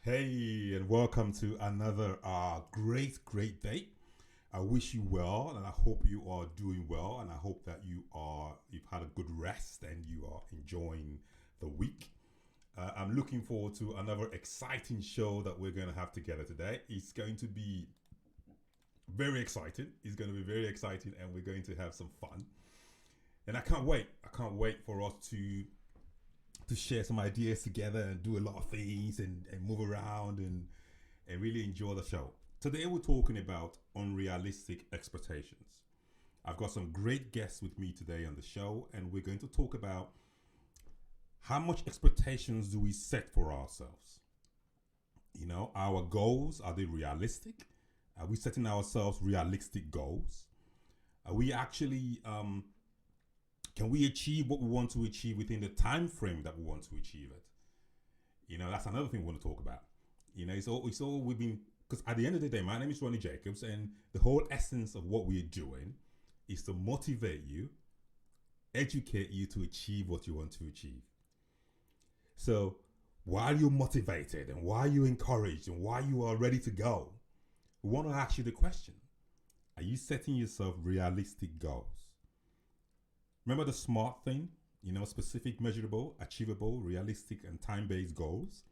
Hey, and welcome to another great day. I wish you well, and I hope you are doing well, and I hope that you've had a good rest and you are enjoying the week. I'm looking forward to another exciting show that we're going to have together today. It's going to be very exciting. It's going to be very exciting, and we're going to have some fun. And I can't wait. I can't wait for us to share some ideas together and do a lot of things and move around and really enjoy the show. Today we're talking about unrealistic expectations. I've got some great guests with me today on the show, and we're going to talk about how much expectations do we set for ourselves. You know, our goals, are they realistic? Are we setting ourselves realistic goals? Are we actually can we achieve what we want to achieve within the time frame that we want to achieve it? You know, that's another thing we want to talk about. You know, it's all we've been, because at the end of the day, my name is Ronnie Jacobs, and the whole essence of what we're doing is to motivate you, educate you to achieve what you want to achieve. So while you're motivated and while you're encouraged and while you are ready to go, we want to ask you the question: are you setting yourself realistic goals? Remember the SMART thing? You know, specific, measurable, achievable, realistic, and time based goals.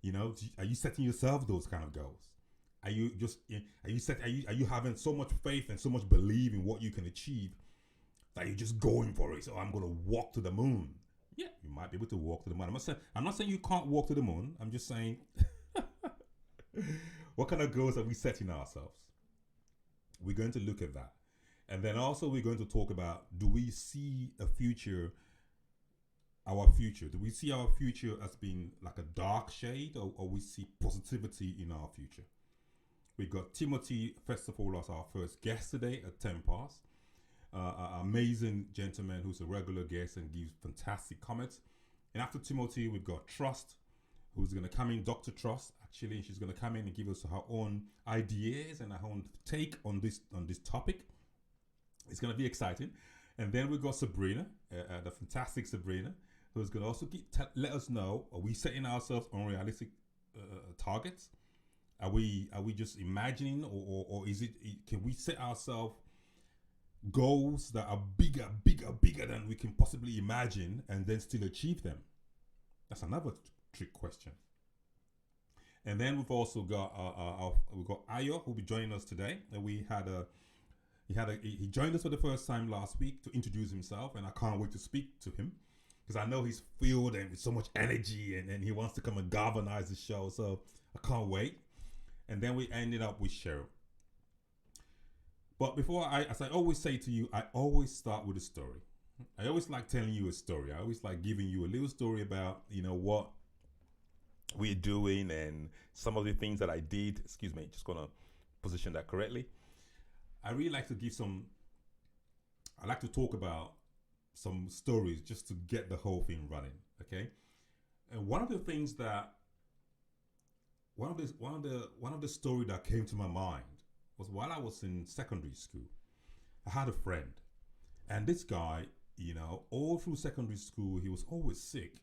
You know, are you setting yourself those kind of goals? Are you just are you having so much faith and so much belief in what you can achieve that you're just going for it? So I'm gonna walk to the moon. Yeah, you might be able to walk to the moon. I'm not saying you can't walk to the moon. I'm just saying what kind of goals are we setting ourselves? We're going to look at that. And then also we're going to talk about, do we see our future? Do we see our future as being like a dark shade, or we see positivity in our future? We got Timothy, first of all, as our first guest today at 10 past. An amazing gentleman who's a regular guest and gives fantastic comments. And after Timothy, we've got Trust, who's going to come in, Dr. Trust, actually. She's going to come in and give us her own ideas and her own take on this topic. It's going to be exciting. And then we've got Sabrina, the fantastic Sabrina, who's going to also let us know, are we setting ourselves unrealistic targets? Are we just imagining, or is it, can we set ourselves goals that are bigger than we can possibly imagine and then still achieve them? That's another trick question. And then we've also got we've got Ayo, who'll be joining us today. And he joined us for the first time last week to introduce himself, and I can't wait to speak to him because I know he's filled and with so much energy, and he wants to come and galvanize the show. So I can't wait. And then we ended up with Cheryl. But as I always say to you, I always start with a story. I always like telling you a story. I always like giving you a little story about, what we're doing and some of the things that I did. Excuse me, just gonna position that correctly. I really like to I like to talk about some stories just to get the whole thing running. Okay. And one of the things that one of the story that came to my mind was while I was in secondary school. I had a friend, and this guy, all through secondary school, he was always sick.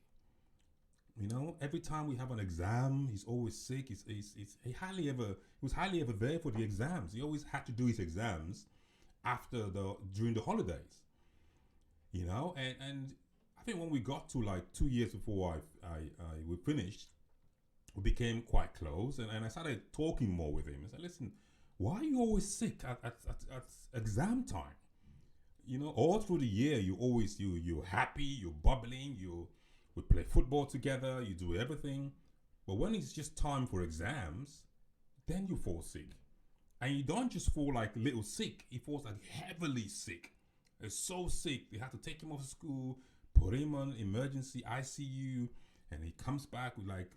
Every time we have an exam, he's always sick. He was hardly ever there for the exams. He always had to do his exams during the holidays. And I think when we got to like 2 years before we finished, we became quite close, and I started talking more with him. I said, "Listen, why are you always sick at exam time? All through the year, you're happy, you're bubbling, we play football together, you do everything. But when it's just time for exams, then you fall sick. And you don't just fall like little sick, he falls like heavily sick. It's so sick, they have to take him off school, put him on emergency ICU, and he comes back with like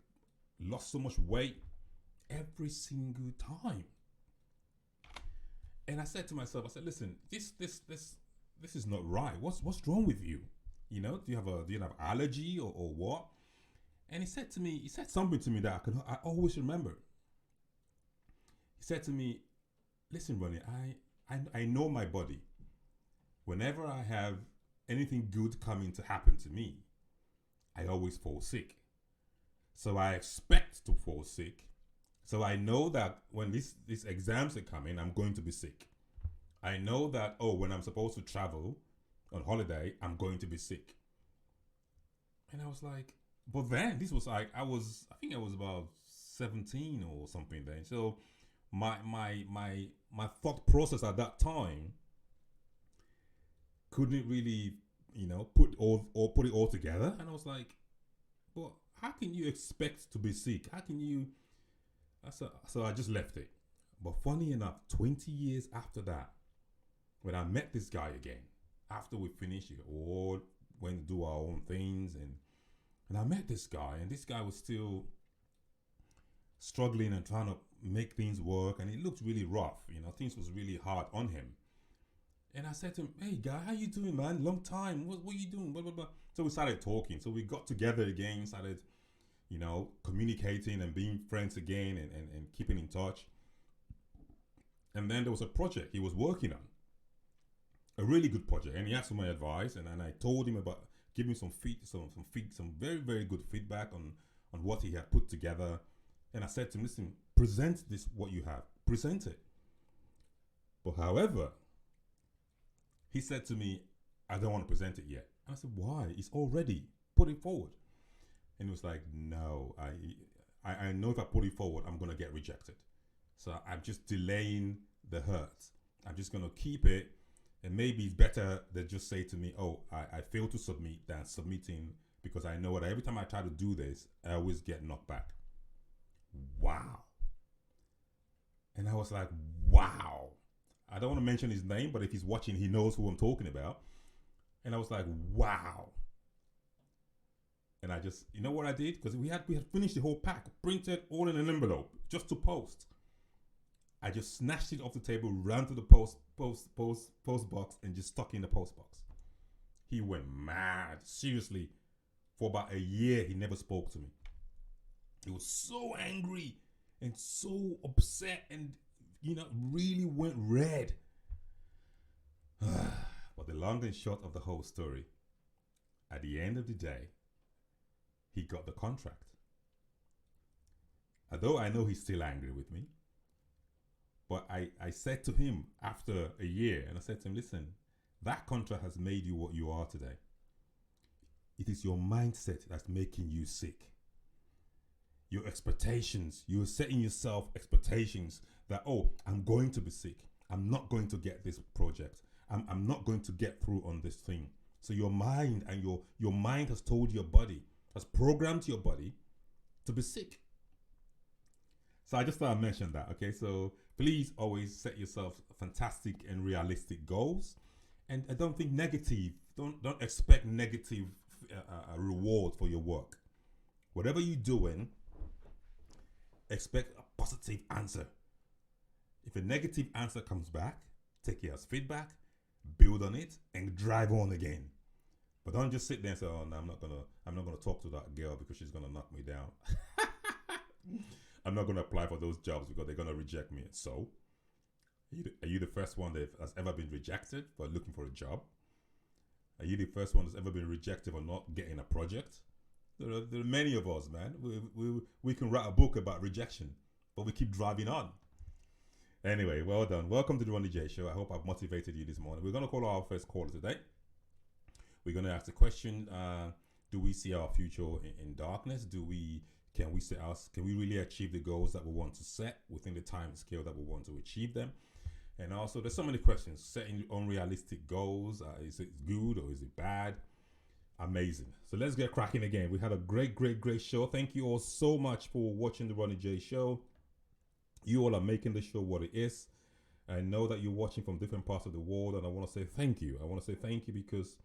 lost so much weight every single time." And I said to myself, I said, "Listen, this is not right. What's wrong with you? Do you have allergy or what?" And he said something to me that I always remember. He said to me, "Listen, Ronnie, I know my body. Whenever I have anything good coming to happen to me, I always fall sick. So I expect to fall sick. So I know that when these exams are coming, I'm going to be sick. I know that, oh, when I'm supposed to travel on holiday, I'm going to be sick. And I was like, but then this was like I think I was about 17 or something then. So my thought process at that time couldn't really, put it all together. And I was like, but how can you expect to be sick? How can you? So I just left it. But funny enough, 20 years after that, when I met this guy again, after we finished it all, went to do our own things, and I met this guy, and this guy was still struggling and trying to make things work, and it looked really rough. Things was really hard on him. And I said to him, "Hey, guy, how you doing, man? Long time. What are you doing?" Blah blah blah. So we started talking. So we got together again, started, communicating and being friends again, and keeping in touch. And then there was a project he was working on, a really good project, and he asked for my advice, and I told him about, give me some very very good feedback on what he had put together. And I said to him, listen, present this, what you have, present it. But however, he said to me, I don't want to present it yet. And I said, why? It's all ready. Put it forward. And he was like, no, I know if I put it forward, I'm going to get rejected. So I'm just delaying the hurt. I'm just going to keep it. And maybe it's better than just say to me, oh, I failed to submit, than submitting, because I know that every time I try to do this, I always get knocked back. Wow. And I was like, wow. I don't want to mention his name, but if he's watching, he knows who I'm talking about. And I was like, wow. And I just, you know what I did? Because we had finished the whole pack, printed all in an envelope, just to post. I just snatched it off the table, ran to the post box, and just stuck it in the post box. He went mad. Seriously, for about a year, he never spoke to me. He was so angry and so upset, and really went red. But the long and short of the whole story, at the end of the day, he got the contract. Although I know he's still angry with me, but I said to him after a year, and I said to him, listen, that contract has made you what you are today. It is your mindset that's making you sick. Your expectations, you're setting yourself expectations that, oh, I'm going to be sick. I'm not going to get this project. I'm not going to get through on this thing. So your mind and your mind has told your body, has programmed your body to be sick. So I just thought I'd mention that. Okay, so please always set yourself fantastic and realistic goals, and I don't think negative. Don't expect negative reward for your work. Whatever you're doing, expect a positive answer. If a negative answer comes back, take it as feedback, build on it, and drive on again. But don't just sit there and say, "Oh no, I'm not gonna talk to that girl because she's gonna knock me down." I'm not gonna apply for those jobs because they're gonna reject me. So, are you the first one that has ever been rejected for looking for a job? Are you the first one that's ever been rejected for not getting a project? There are many of us, man. We can write a book about rejection, but we keep driving on. Anyway, well done. Welcome to the Ronnie J Show. I hope I've motivated you this morning. We're going to call our first caller today. We're going to ask the question, do we see our future in darkness? Can we really achieve the goals that we want to set within the time scale that we want to achieve them? And also, there's so many questions. Setting unrealistic goals. Is it good or is it bad? Amazing. So let's get cracking again. We had a great show. Thank you all so much for watching the Ronnie J Show. You all are making the show what it is. I know that you're watching from different parts of the world, and I want to say thank you. I want to say thank you because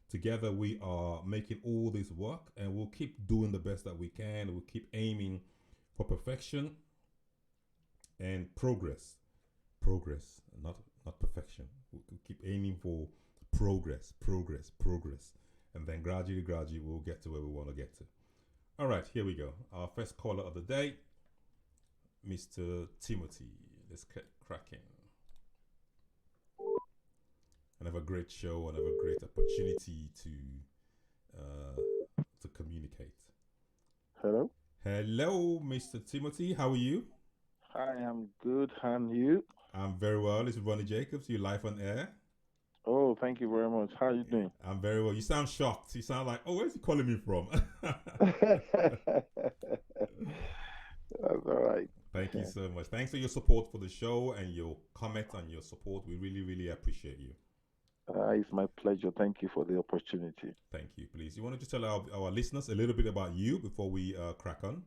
together we are making all this work, and we'll keep doing the best that we can. We'll keep aiming for perfection and progress. Progress, not perfection. We'll keep aiming for progress. And then gradually we'll get to where we want to get to. All right, here we go. Our first caller of the day, Mr. Timothy. Let's get cracking. Another great show, another great opportunity to communicate. Hello? Hello, Mr. Timothy. How are you? I am good, and you? I'm very well. This is Ronnie Jacobs. You live on air. Oh, thank you very much. How are you doing? I'm very well. You sound shocked. You sound like, oh, where's he calling me from? That's all right. Thank you so much. Thanks for your support for the show and your comment and your support. We really, really appreciate you. It's my pleasure. Thank you for the opportunity. Thank you. Please, you want to just tell our listeners a little bit about you before we crack on?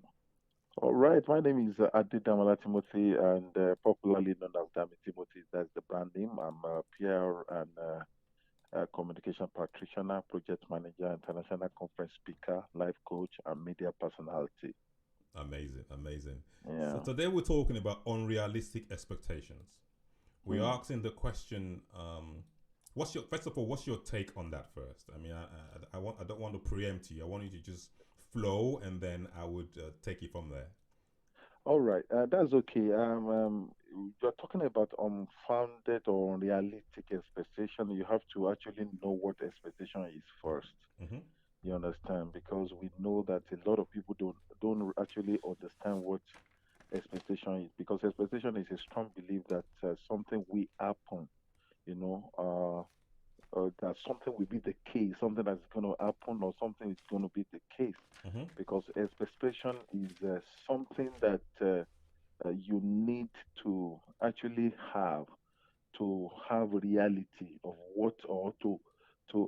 All right. My name is Adedamola Timothy, and popularly known as Dami Timothy. That's the brand name. I'm a PR and communication practitioner, project manager, international conference speaker, life coach, and media personality. Amazing, amazing. So Yeah. today we're talking about unrealistic expectations. We're Hmm. asking the question, what's your first of all, what's your take on that first? I mean, I don't want to preempt you. I want you to just flow, and then I would take it from there. All right, that's okay. You're talking about unfounded or unrealistic expectation. You have to actually know what expectation is first. Mm-hmm. You understand? Because we know that a lot of people don't actually understand what expectation is. Because expectation is a strong belief that something will happen. You know, that something will be the case, something that's going to happen, or something is going to be the case. Mm-hmm. Because expectation is something that you need to actually have reality of what, or to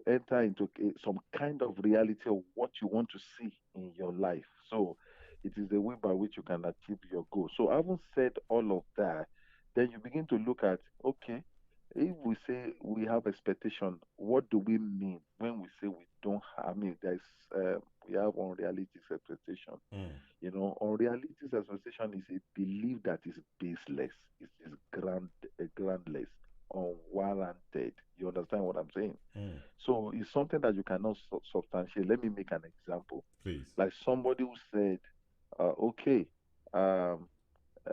enter into some kind of reality of what you want to see in your life. So it is the way by which you can achieve your goal. So having said all of that, then you begin to look at, okay, if we say we have expectation, what do we mean when we say we don't have? I mean, we have unrealistic expectation. Mm. Unrealistic expectation is a belief that is baseless, it is groundless, unwarranted. You understand what I'm saying? Mm. So it's something that you cannot substantiate. Let me make an example. Please. Like somebody who said, okay, um,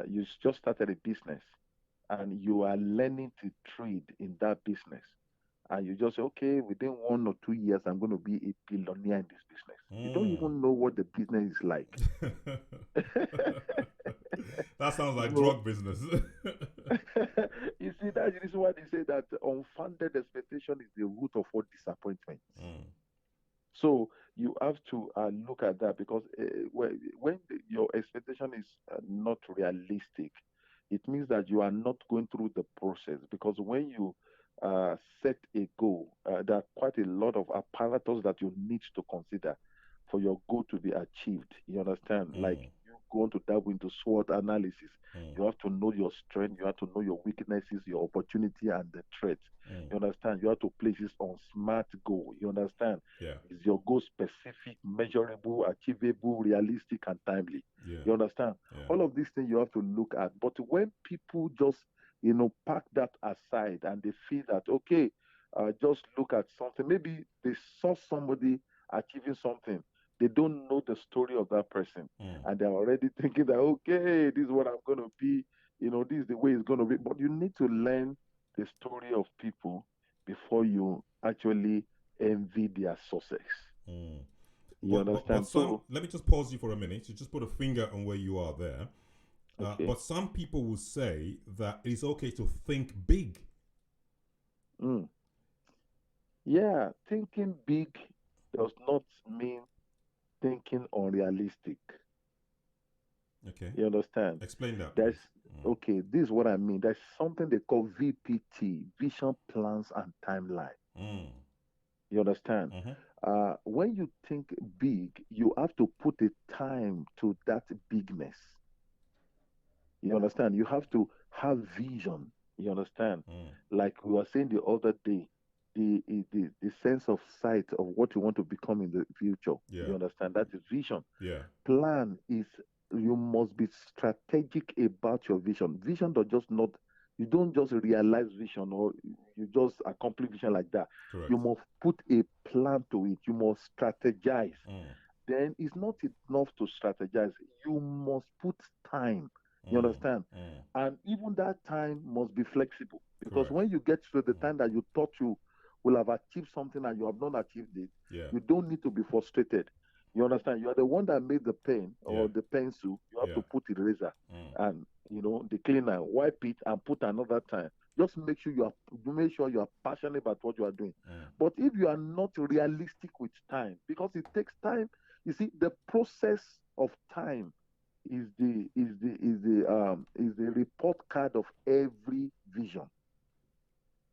you just started a business and you are learning to trade in that business. And you just say, okay, within 1 or 2 years, I'm going to be a billionaire in this business. You don't Mm. even know what the business is like. That sounds you like know, drug business. you see, that's the reason why they say that unfounded expectation is the root of all disappointments. Mm. So you have to look at that because your expectation is not realistic, it means that you are not going through the process. Because when you set a goal, there are quite a lot of apparatus that you need to consider for your goal to be achieved. You understand? Like Mm. you go to dive into SWOT analysis. Mm. You have to know your strength, you have to know your weaknesses, your opportunity, and the threats. Mm. You understand? You have to place this on SMART goal. You understand? Yeah. Is your goal specific, measurable, achievable, realistic, and timely? Yeah. You understand? Yeah. All of these things you have to look at. But when people just, pack that aside and they feel that, okay, just look at something, maybe they saw somebody achieving something, they don't know the story of that person. Mm. And they're already thinking that, okay, this is what I'm going to be, this is the way it's going to be. But you need to learn the story of people before you actually envy their success. Mm. You But understand? some, So, let me just pause you for a minute. You just put a finger on where you are there. okay. But some people will say that it's okay to think big. Mm. Yeah, thinking big does not mean thinking unrealistic. Okay. You understand? Explain that, There's, please. Mm. okay, this is what I mean. There's something they call VPT, vision, plans, and timeline. Mm. You understand? Mm-hmm. When you think big, you have to put a time to that bigness. You understand? You have to have vision. You understand? Mm. Like we were saying the other day, the sense of sight of what you want to become in the future. Yeah. You understand? That is vision. Yeah. Plan is you must be strategic about your vision. Vision does just not you don't just realize vision or you just accomplish vision like that. You Correct. must put a plan to it. You must strategize. Mm. Then it's not enough to strategize. You must put time. You Mm. understand? Mm. And even that time must be flexible. Because Correct. when you get to the Mm. time that you thought you will have achieved something and you have not achieved it, Yeah. you don't need to be frustrated. You understand? You are the one that made the pen Yeah. or the pencil. You have Yeah. to put eraser Mm. and the cleaner, wipe it and put another time. Just make sure you are passionate about what you are doing. Mm. But if you are not realistic with time, because it takes time, you see, the process of time is the report card of every vision.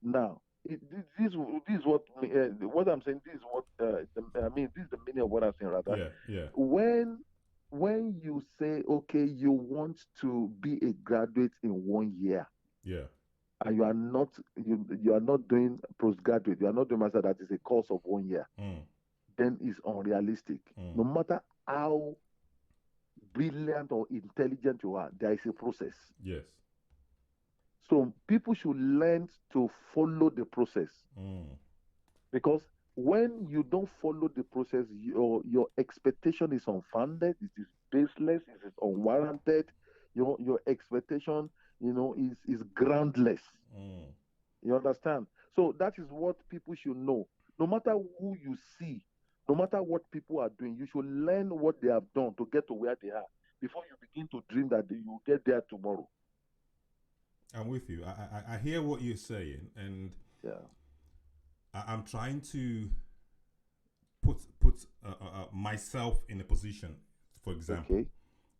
Now, this is what I'm saying. This is I mean. This is the meaning of what I'm saying. Rather, Yeah. Yeah. when when you say, okay, you want to be a graduate in 1 year, Yeah. and you are not doing postgraduate, you are not doing master, that is a course of 1 year, Mm. then it's unrealistic. Mm. No matter how brilliant or intelligent you are, there is a process. Yes. So people should learn to follow the process. Mm. Because when you don't follow the process, your expectation is unfounded, it is baseless, it is unwarranted. Your expectation, is groundless. Mm. You understand? So that is what people should know. No matter who you see, no matter what people are doing, you should learn what they have done to get to where they are before you begin to dream that you will get there tomorrow. I'm with you. I hear what you're saying, and Yeah. I'm trying to put myself in a position. For example, Okay.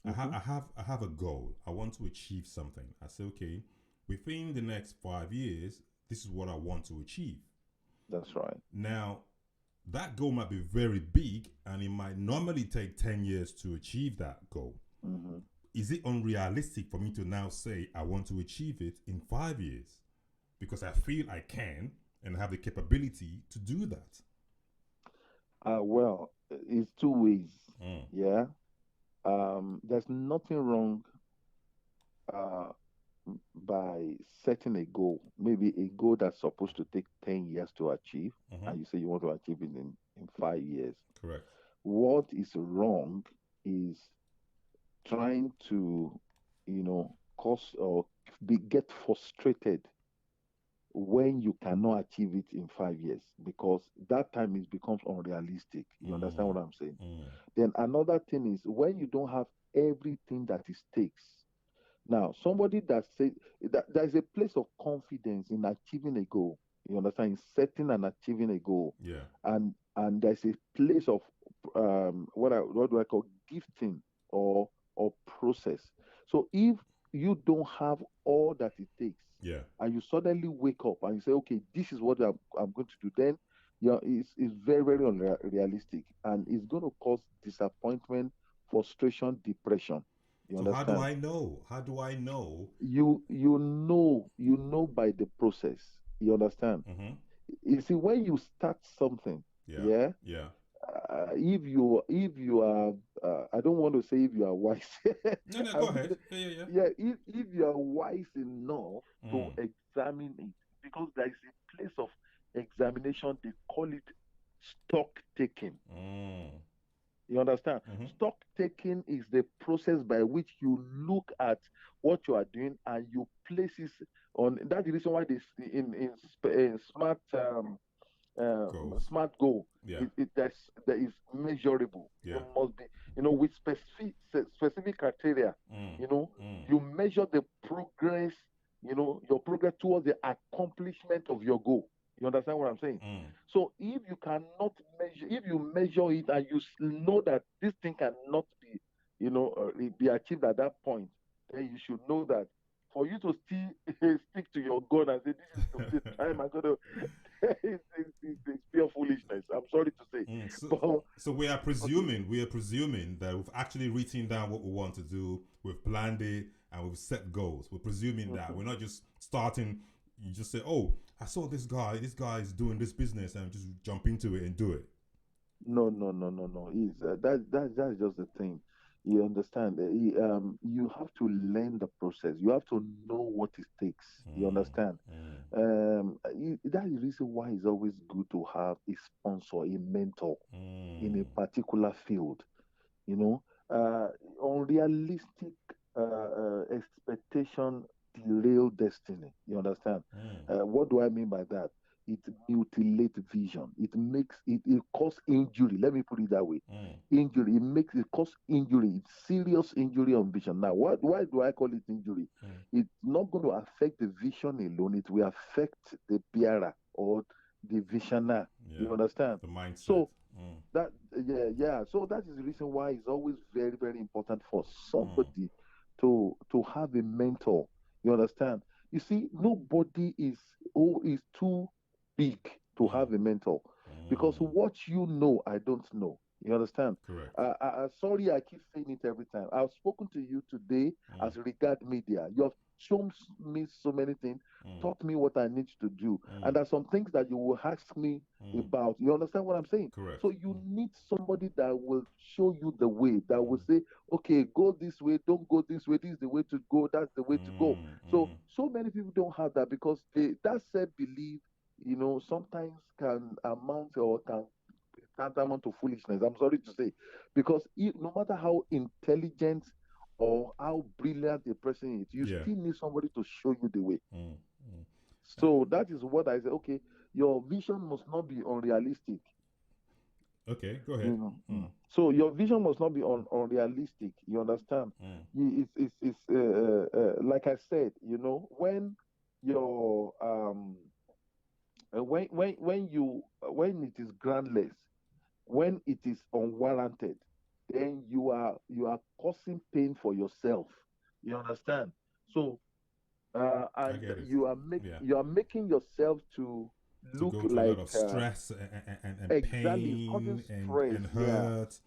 Mm-hmm. I have a goal. I want to achieve something. I say, okay, within the next 5 years, this is what I want to achieve. That's right. Now, that goal might be very big, and it might normally take 10 years to achieve that goal. Mm-hmm. Is it unrealistic for me to now say I want to achieve it in 5 years? Because I feel I can and have the capability to do that. Well, it's two ways. Mm. Yeah. There's nothing wrong uh, by setting a goal, maybe a goal that's supposed to take 10 years to achieve, Mm-hmm. and you say you want to achieve it in 5 years. Correct. What is wrong is trying to, cause or get frustrated when you cannot achieve it in 5 years, because that time it becomes unrealistic. You understand Mm. what I'm saying? Mm. Then another thing is when you don't have everything that it takes. Now, somebody that says that there's a place of confidence in achieving a goal. You understand? In setting and achieving a goal, Yeah. and there's a place of what do I call gifting or process. So if you don't have all that it takes, Yeah. and you suddenly wake up and you say, okay, this is what I'm going to do, then it's very very unrealistic, and it's going to cause disappointment, frustration, depression. You So how do understand? I know? How do I know? You know by the process. You understand? Mm-hmm. You see, when you start something, Yeah. yeah, Yeah. if you are, I don't want to say if you are wise. No, no, I go would, ahead. Yeah, yeah, yeah. yeah, if you are wise enough to Mm. examine it, because there is a place of examination. They call it stock taking. Mm. You understand? Mm-hmm. Stock taking is the process by which you look at what you are doing and you place it on. That's the reason why this in Goals. smart goal. Yeah. There is measurable. You Yeah. must be, with specific criteria. Mm. You know, Mm. you measure the progress. Your progress towards the accomplishment of your goal. You understand what I'm saying? Mm. So if you cannot measure, if you measure it and you know that this thing cannot be achieved at that point, then you should know that for you to still stick to your goal and say this is the time I'm gonna, it's pure foolishness. I'm sorry to say, Mm. So, but so okay, we are presuming that we've actually written down what we want to do, we've planned it, and we've set goals. We're presuming that mhm. we're not just starting. You just say, "Oh, I saw this guy. This guy is doing this business, and just jump into it and do it." No, no, no, no, no. That's just the thing. You understand? You have to learn the process. You have to know what it takes. You Mm. understand? Mm. That is the reason why it's always good to have a sponsor, a mentor in a Mm. particular field. You know, uh, unrealistic expectation derail destiny. You understand? Mm. What do I mean by that? it mutilates vision. It cause injury. Let me put it that way. Injury. It cause injury. It's serious injury on vision. Now, why do I call it injury? It's not going to affect the vision alone. It will affect the bearer or the visioner. Yeah. You understand? The mindset. So that yeah. So that is the reason why it's always very, very important for somebody to have a mentor. You understand? You see, nobody is too big to have a mentor, because what you know, I don't know. You understand? Correct. Sorry, I keep saying it every time. I've spoken to you today as regard media. You have shown me so many things, taught me what I need to do, and there's some things that you will ask me about. You understand what I'm saying? Correct. So you need somebody that will show you the way, that will say, okay, go this way, don't go this way, this is the way to go, that's the way to go. So many people don't have that, because that self belief, sometimes can amount or can tantamount to foolishness. I'm sorry to say, because no matter how intelligent or how brilliant a person is, you still need somebody to show you the way. So that is what I say. Okay, your vision must not be unrealistic. Okay, go ahead. So your vision must not be unrealistic. You understand? It's like I said. When your when it is groundless, when it is unwarranted, then you are causing pain for yourself. You understand? So and you are making yourself to look go through a like lot of stress and exactly, it's pain causing stress, and hurt.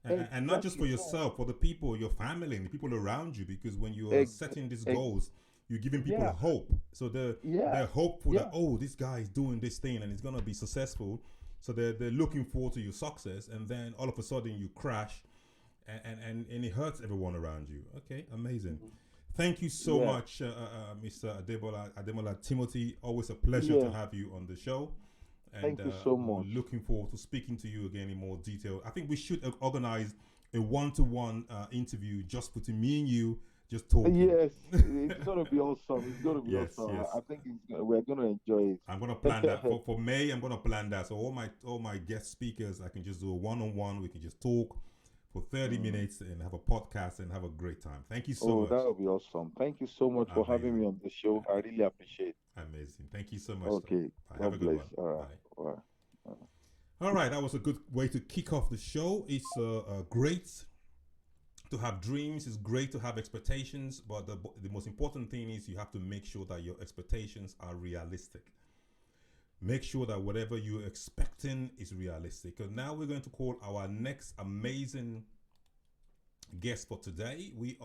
And not just for Exactly. yourself, for the people, your family, and the people around you. Because when you are setting these goals, you're giving people hope. So they're hopeful that, oh, this guy is doing this thing and he's gonna be successful. So they're looking forward to your success, and then all of a sudden you crash, and it hurts everyone around you. Okay, amazing. Thank you so much, Mr. Adedamola Timothy. Always a pleasure to have you on the show. And thank you so much. Looking forward to speaking to you again in more detail. I think we should organize a one-to-one interview, just putting me and you just talking. Yes, it's going to be awesome. It's going to be awesome. Yes. I think we're going to enjoy it. I'm going to plan that for May. I'm going to plan that. So all my guest speakers, I can just do a one-on-one. We can just talk for 30 minutes and have a podcast and have a great time. Thank you so much. That would be awesome. Thank you so much for having me on the show. I really appreciate it. Amazing. Thank you so much. Okay. Have a good one. All right. Bye. All right. That was a good way to kick off the show. It's great to have dreams. It's great to have expectations. But the most important thing is you have to make sure that your expectations are realistic. Make sure that whatever you're expecting is realistic. And now we're going to call our next amazing guest for today. We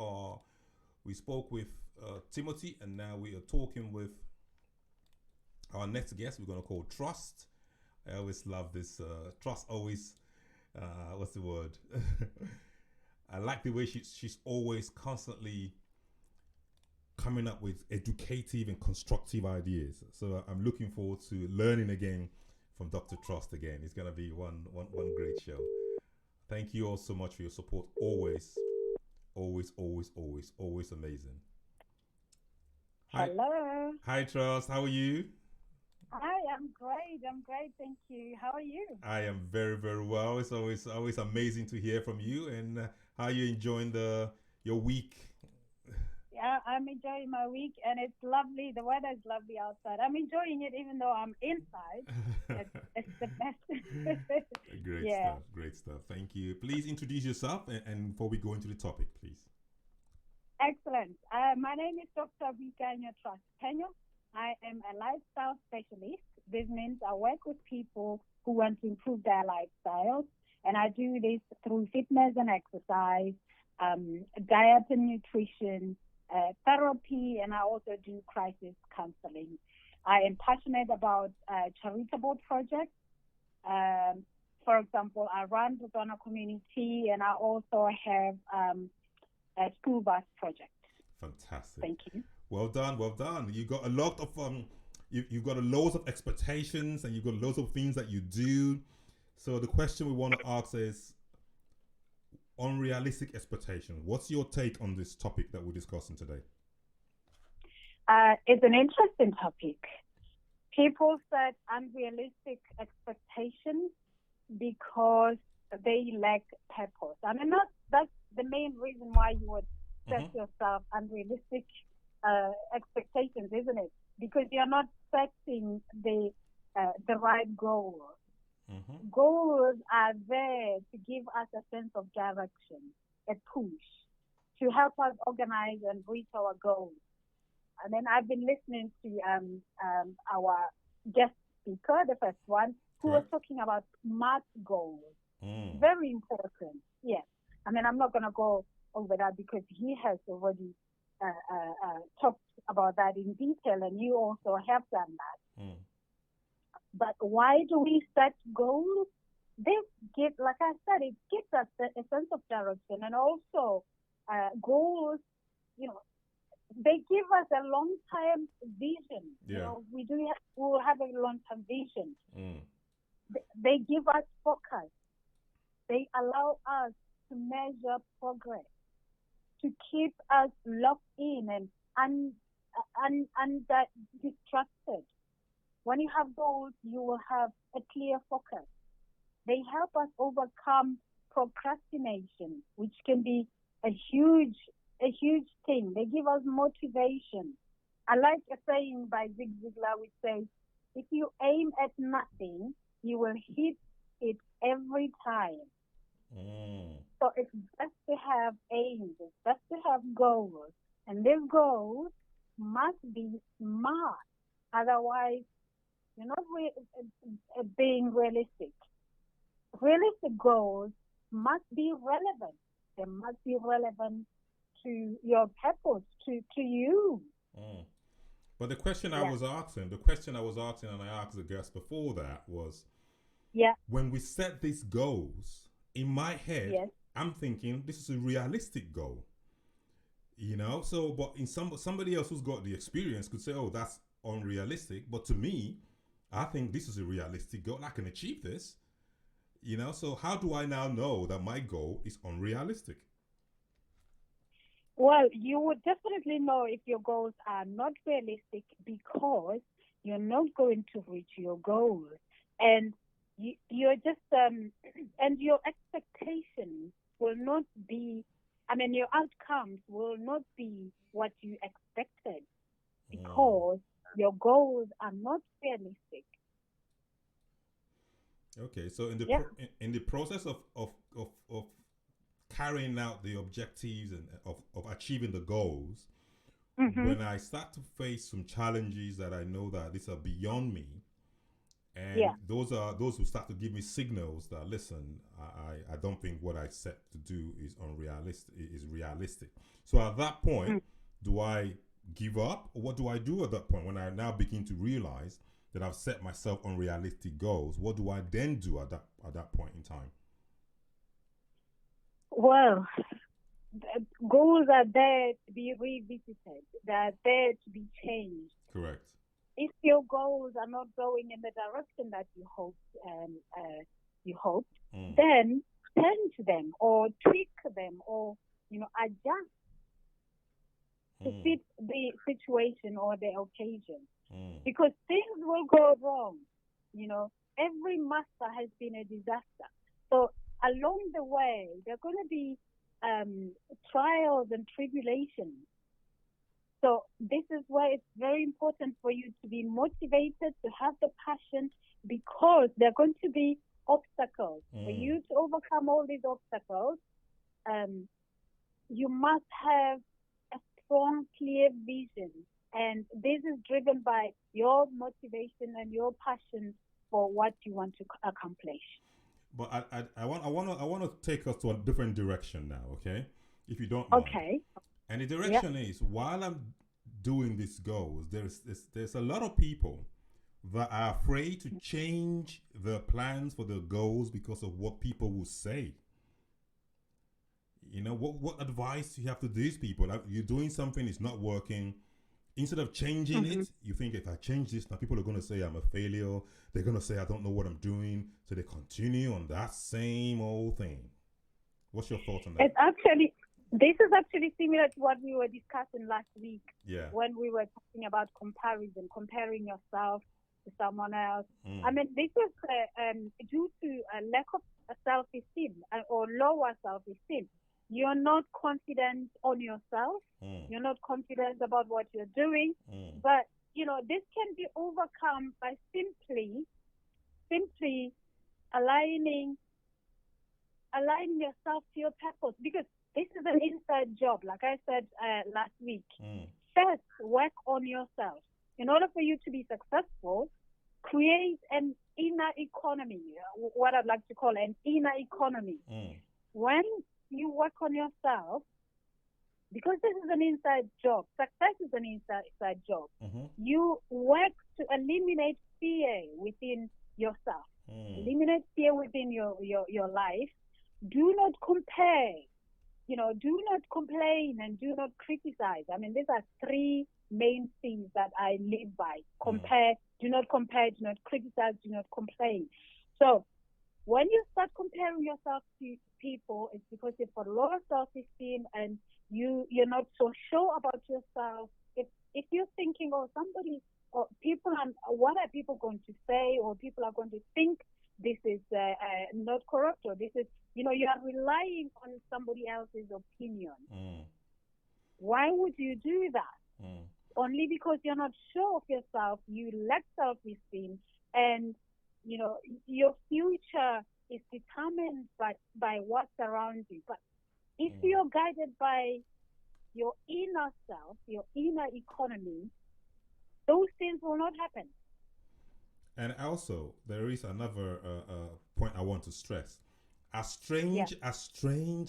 spoke with Timothy, and now we are talking with our next guest. We're going to call Trust. I always love this. Trust always, what's the word? I like the way she's always constantly coming up with educative and constructive ideas. So I'm looking forward to learning again from Dr. Trust again. It's going to be one great show. Thank you all so much for your support. Always amazing. Hello. Hi, Trust. How are you? Hi, I'm great. Thank you. How are you? I am very, very well. It's always amazing to hear from you. And how are you enjoying your week? Yeah, I'm enjoying my week, and it's lovely. The weather is lovely outside. I'm enjoying it even though I'm inside. It's the best. Great stuff. Thank you. Please introduce yourself and before we go into the topic, please. Excellent. My name is Dr. Boikanyo Phenyo. I am a lifestyle specialist. This means I work with people who want to improve their lifestyles, and I do this through fitness and exercise, diet and nutrition, therapy, and I also do crisis counseling. I am passionate about charitable projects. For example, I run the Donor community, and I also have a school bus project. Fantastic. Thank you. Well done. You got a lot of you've got a loads of expectations, and you've got loads of things that you do. So the question we want to ask is unrealistic expectation. What's your take on this topic that we're discussing today? It's an interesting topic. People set unrealistic expectations because they lack purpose. I mean, that's the main reason why you would set yourself unrealistic expectations, isn't it? Because you're not setting the right goal. Goals are there to give us a sense of direction, a push, to help us organize and reach our goals. And then I've been listening to our guest speaker, the first one, who was talking about SMART goals. Very important. Yes. I mean, I'm not going to go over that because he has already talked about that in detail, and you also have done that. But why do we set goals? This gives, like I said, it gives us a sense of direction, and also goals, they give us a long-term vision. Yeah. We'll have a long-term vision. They give us focus. They allow us to measure progress, to keep us locked in and distracted. When you have goals, you will have a clear focus. They help us overcome procrastination, which can be a huge thing. They give us motivation. I like a saying by Zig Ziglar which says, if you aim at nothing, you will hit it every time. So it's best to have aims. It's best to have goals. And these goals must be smart. Otherwise, you're not being realistic. Realistic goals must be relevant. They must be relevant to your purpose, to you. But the question I was asking, and I asked the guest before that was, when we set these goals, in my head, I'm thinking this is a realistic goal. So, but in somebody else who's got the experience could say, oh, that's unrealistic. But to me, I think this is a realistic goal. I can achieve this. So how do I now know that my goal is unrealistic? Well, you would definitely know if your goals are not realistic because you're not going to reach your goals. And you're just, and your expectations will not be, your outcomes will not be what you expected because your goals are not realistic. Okay, so in the process of carrying out the objectives and of achieving the goals, when I start to face some challenges that I know that these are beyond me, and those who start to give me signals that, listen, I don't think what I set to do is realistic. So at that point, do I give up, or what do I do at that point when I now begin to realize that I've set myself unrealistic goals? What do I then do at that point in time? Well, goals are there to be revisited. They're there to be changed. Correct. If your goals are not going in the direction that you hoped, then change them or tweak them or adjust to fit the situation or the occasion. Because things will go wrong. Every master has been a disaster. So along the way, there are going to be trials and tribulations. So this is why it's very important for you to be motivated, to have the passion, because there are going to be obstacles. For you to overcome all these obstacles, you must have a strong, clear vision. And this is driven by your motivation and your passion for what you want to accomplish. But I want to take us to a different direction now, okay? If you don't mind. Okay. And the direction is, while I'm doing these goals, there's a lot of people that are afraid to change their plans for their goals because of what people will say. What advice do you have to these people? Like, you're doing something, it's not working. Instead of changing it, you think, if I change this, now people are going to say I'm a failure. They're going to say I don't know what I'm doing. So they continue on that same old thing. What's your thoughts on that? This is actually similar to what we were discussing last week. Yeah. When we were talking about comparison, comparing yourself to someone else. I Mm. mean, this is due to a lack of self-esteem or lower self-esteem. You're not confident on yourself. Mm. You're not confident about what you're doing. Mm. But this can be overcome by simply aligning yourself to your purpose, because this is an inside job. Like I said last week, Mm. first work on yourself. In order for you to be successful, create an inner economy, what I'd like to call an inner economy. Mm. When you work on yourself, because this is an inside job, success is an inside job, Mm-hmm. you work to eliminate fear within yourself, Mm. eliminate fear within your life. Do not compare, do not complain and do not criticize. I mean, these are three main things that I live by. Do not compare, do not criticize, do not complain. So when you start comparing yourself to people, it's because you've got lower self-esteem and you're not so sure about yourself. If you're thinking, somebody or people, what are people going to say, or people are going to think this is not correct, or this is, you are relying on somebody else's opinion. Mm. Why would you do that? Mm. Only because you're not sure of yourself, you lack self-esteem, and your future is determined by what surrounds you. But if you're guided by your inner self, your inner economy, those things will not happen. And also, there is another point I want to stress. As strange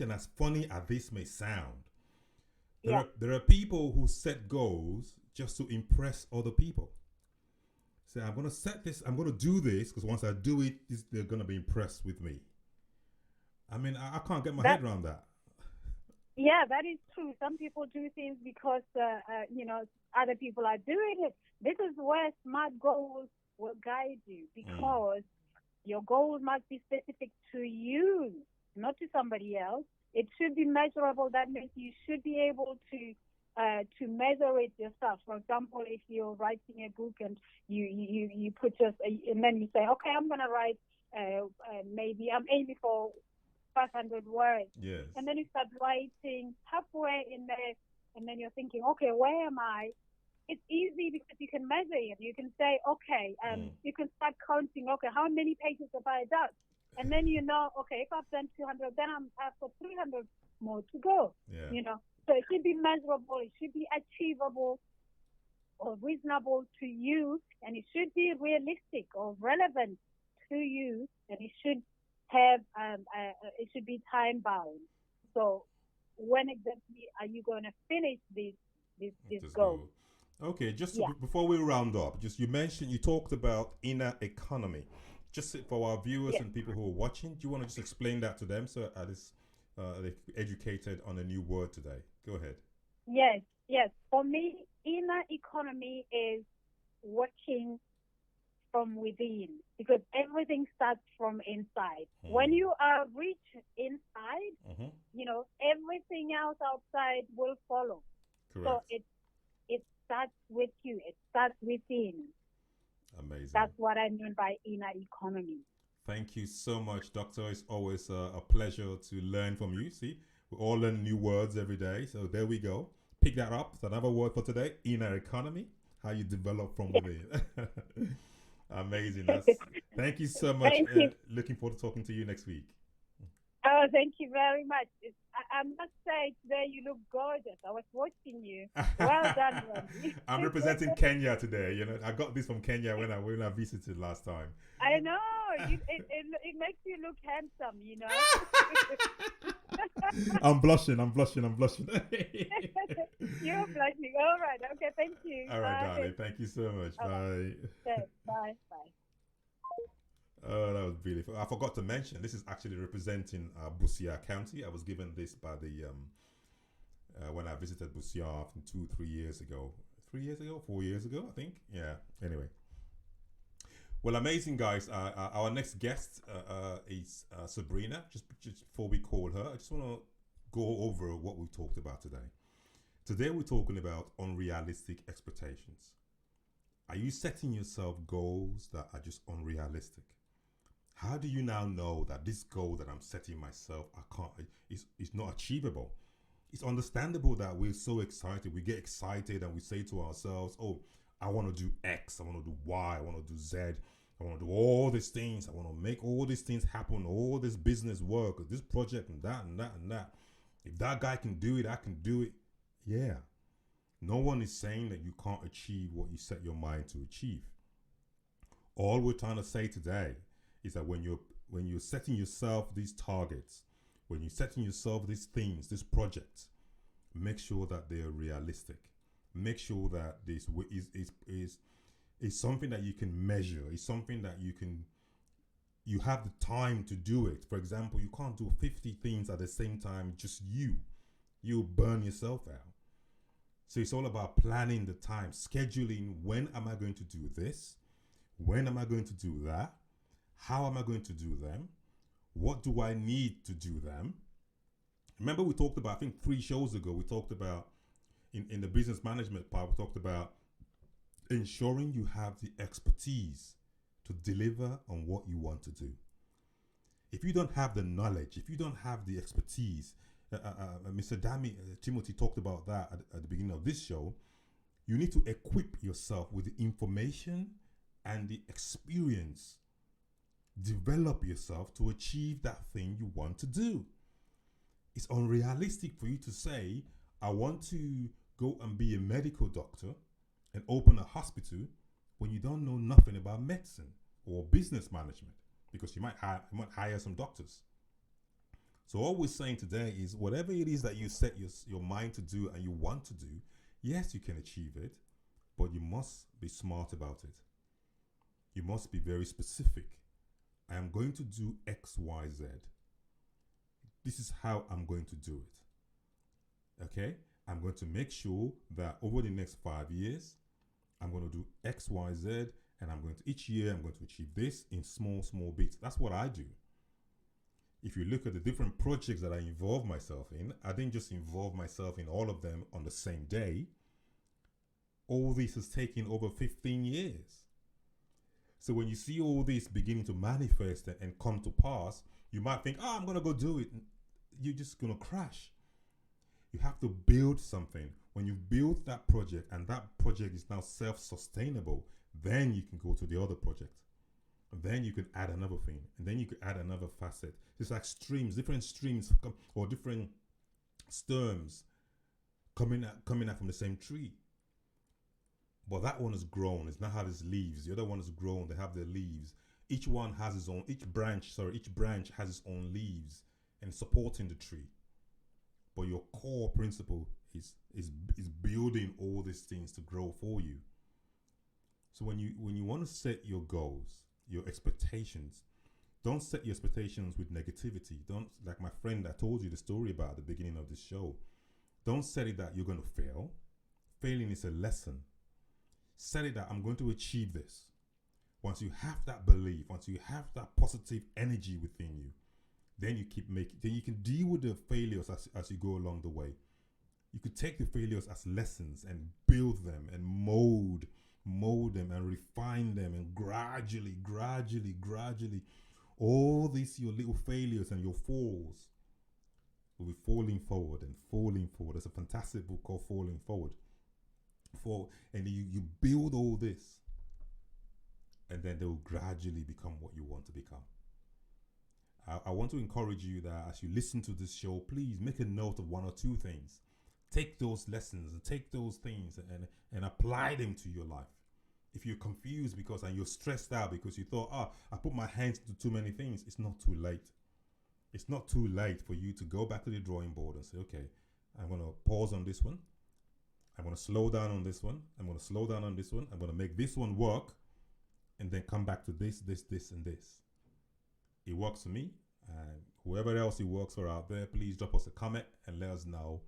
and as funny as this may sound, there are people who set goals just to impress other people. Say, I'm going to set this, I'm going to do this because once I do it, they're going to be impressed with me. I mean, I can't get my head around that. Yeah, that is true. Some people do things because, other people are doing it. This is where smart goals will guide you, because your goals must be specific to you, not to somebody else. It should be measurable. That means you should be able to measure it yourself. For example, if you're writing a book and you put and then you say, okay, I'm going to write, maybe I'm aiming for 500 words. Yes. And then you start writing halfway in there, and then you're thinking, okay, where am I? It's easy because you can measure it. You can say, okay, you can start counting, okay, how many pages have I done? And then okay, if I've done 200, then I've got 300 more to go. Yeah. So it should be measurable, it should be achievable or reasonable to you, and it should be realistic or relevant to you, and it should have it should be time bound. So when exactly are you going to finish this goal? Okay, before we round up, you talked about inner economy. Just for our viewers and people who are watching, do you want to just explain that to them so they're educated on a new word today? Go ahead. Yes. For me, inner economy is working from within, because everything starts from inside. When you are rich inside, everything else outside will follow. Correct. So it starts with you. It starts within. Amazing. That's what I mean by inner economy. Thank you so much, Doctor. It's always a pleasure to learn from you. See, we all learn new words every day. So there we go. Pick that up. It's another word for today, inner economy, how you develop from within. Amazing. Thank you so much. Looking forward to talking to you next week. Oh, thank you very much. I must say, today you look gorgeous. I was watching you. Well done, Ronnie. I'm representing Kenya today. I got this from Kenya when I visited last time. I know. It makes you look handsome, I'm blushing. You're blushing. All right. Okay, thank you. All right, darling. Thank you so much. Bye. Okay, bye. Oh, that was beautiful. I forgot to mention, this is actually representing Busia County. I was given this by the when I visited Busia 3 years ago. 4 years ago, I think. Yeah. Anyway. Well, amazing, guys. Our next guest is Sabrina. Just before we call her, I just want to go over what we talked about today. Today, we're talking about unrealistic expectations. Are you setting yourself goals that are just unrealistic? How do you now know that this goal that I'm setting myself, I can't, is not achievable? It's understandable that we're so excited. We get excited and we say to ourselves, oh, I want to do X, I want to do Y, I want to do Z, I want to do all these things, I want to make all these things happen, all this business work, this project and that and that and that. If that guy can do it, I can do it. Yeah. No one is saying that you can't achieve what you set your mind to achieve. All we're trying to say today is that when you're setting yourself these targets, when you're setting yourself these things, these projects, make sure that they are realistic. Make sure that this is something that you can measure. It's something that you have the time to do it. For example, you can't do 50 things at the same time, just you. You'll burn yourself out. So it's all about planning the time, scheduling. When am I going to do this? When am I going to do that? How am I going to do them? What do I need to do them? Remember we talked about, I think 3 shows ago, we talked about, in the business management part, we talked about ensuring you have the expertise to deliver on what you want to do. If you don't have the knowledge, if you don't have the expertise, Mr. Timothy talked about that at the beginning of this show, you need to equip yourself with the information and the experience. Develop yourself to achieve that thing you want to do. It's unrealistic for you to say, I want to go and be a medical doctor and open a hospital when you don't know nothing about medicine or business management, because you might hire some doctors. So all we're saying today is whatever it is that you set your mind to do and you want to do, yes, you can achieve it, but you must be smart about it. You must be very specific. I am going to do X, Y, Z. This is how I'm going to do it. Okay? I'm going to make sure that over the next 5 years, I'm going to do X, Y, Z, and each year I'm going to achieve this in small, small bits. That's what I do. If you look at the different projects that I involve myself in, I didn't just involve myself in all of them on the same day. All this has taken over 15 years. So when you see all this beginning to manifest and come to pass, you might think, I'm going to go do it. You're just going to crash. You have to build something. When you build that project and that project is now self-sustainable, then you can go to the other project. And then you can add another thing. And then you could add another facet. It's like different streams or different stems coming out from the same tree. But that one has grown. It's now have its leaves. The other one has grown. They have their leaves. Each branch has its own leaves and supporting the tree. But your core principle is building all these things to grow for you. So when you want to set your goals, your expectations, don't set your expectations with negativity. Don't, like my friend I told you the story about at the beginning of the show. Don't set it that you're going to fail. Failing is a lesson. Set it that I'm going to achieve this. Once you have that belief, once you have that positive energy within you, then you can deal with the failures as you go along the way. You could take the failures as lessons and build them and mold them and refine them, and gradually, all these your little failures and your falls will be falling forward. There's a fantastic book called Falling Forward. And you build all this, and then they will gradually become what you want to become. I want to encourage you that as you listen to this show, please make a note of 1 or 2 things. Take those lessons and take those things and apply them to your life. If you're confused and you're stressed out because you thought, I put my hands to too many things, it's not too late. It's not too late for you to go back to the drawing board and say, okay, I'm going to pause on this one. I'm going to slow down on this one. I'm going to slow down on this one. I'm going to make this one work, and then come back to this, and this. It works for me. And whoever else it works for out there, please drop us a comment and let us know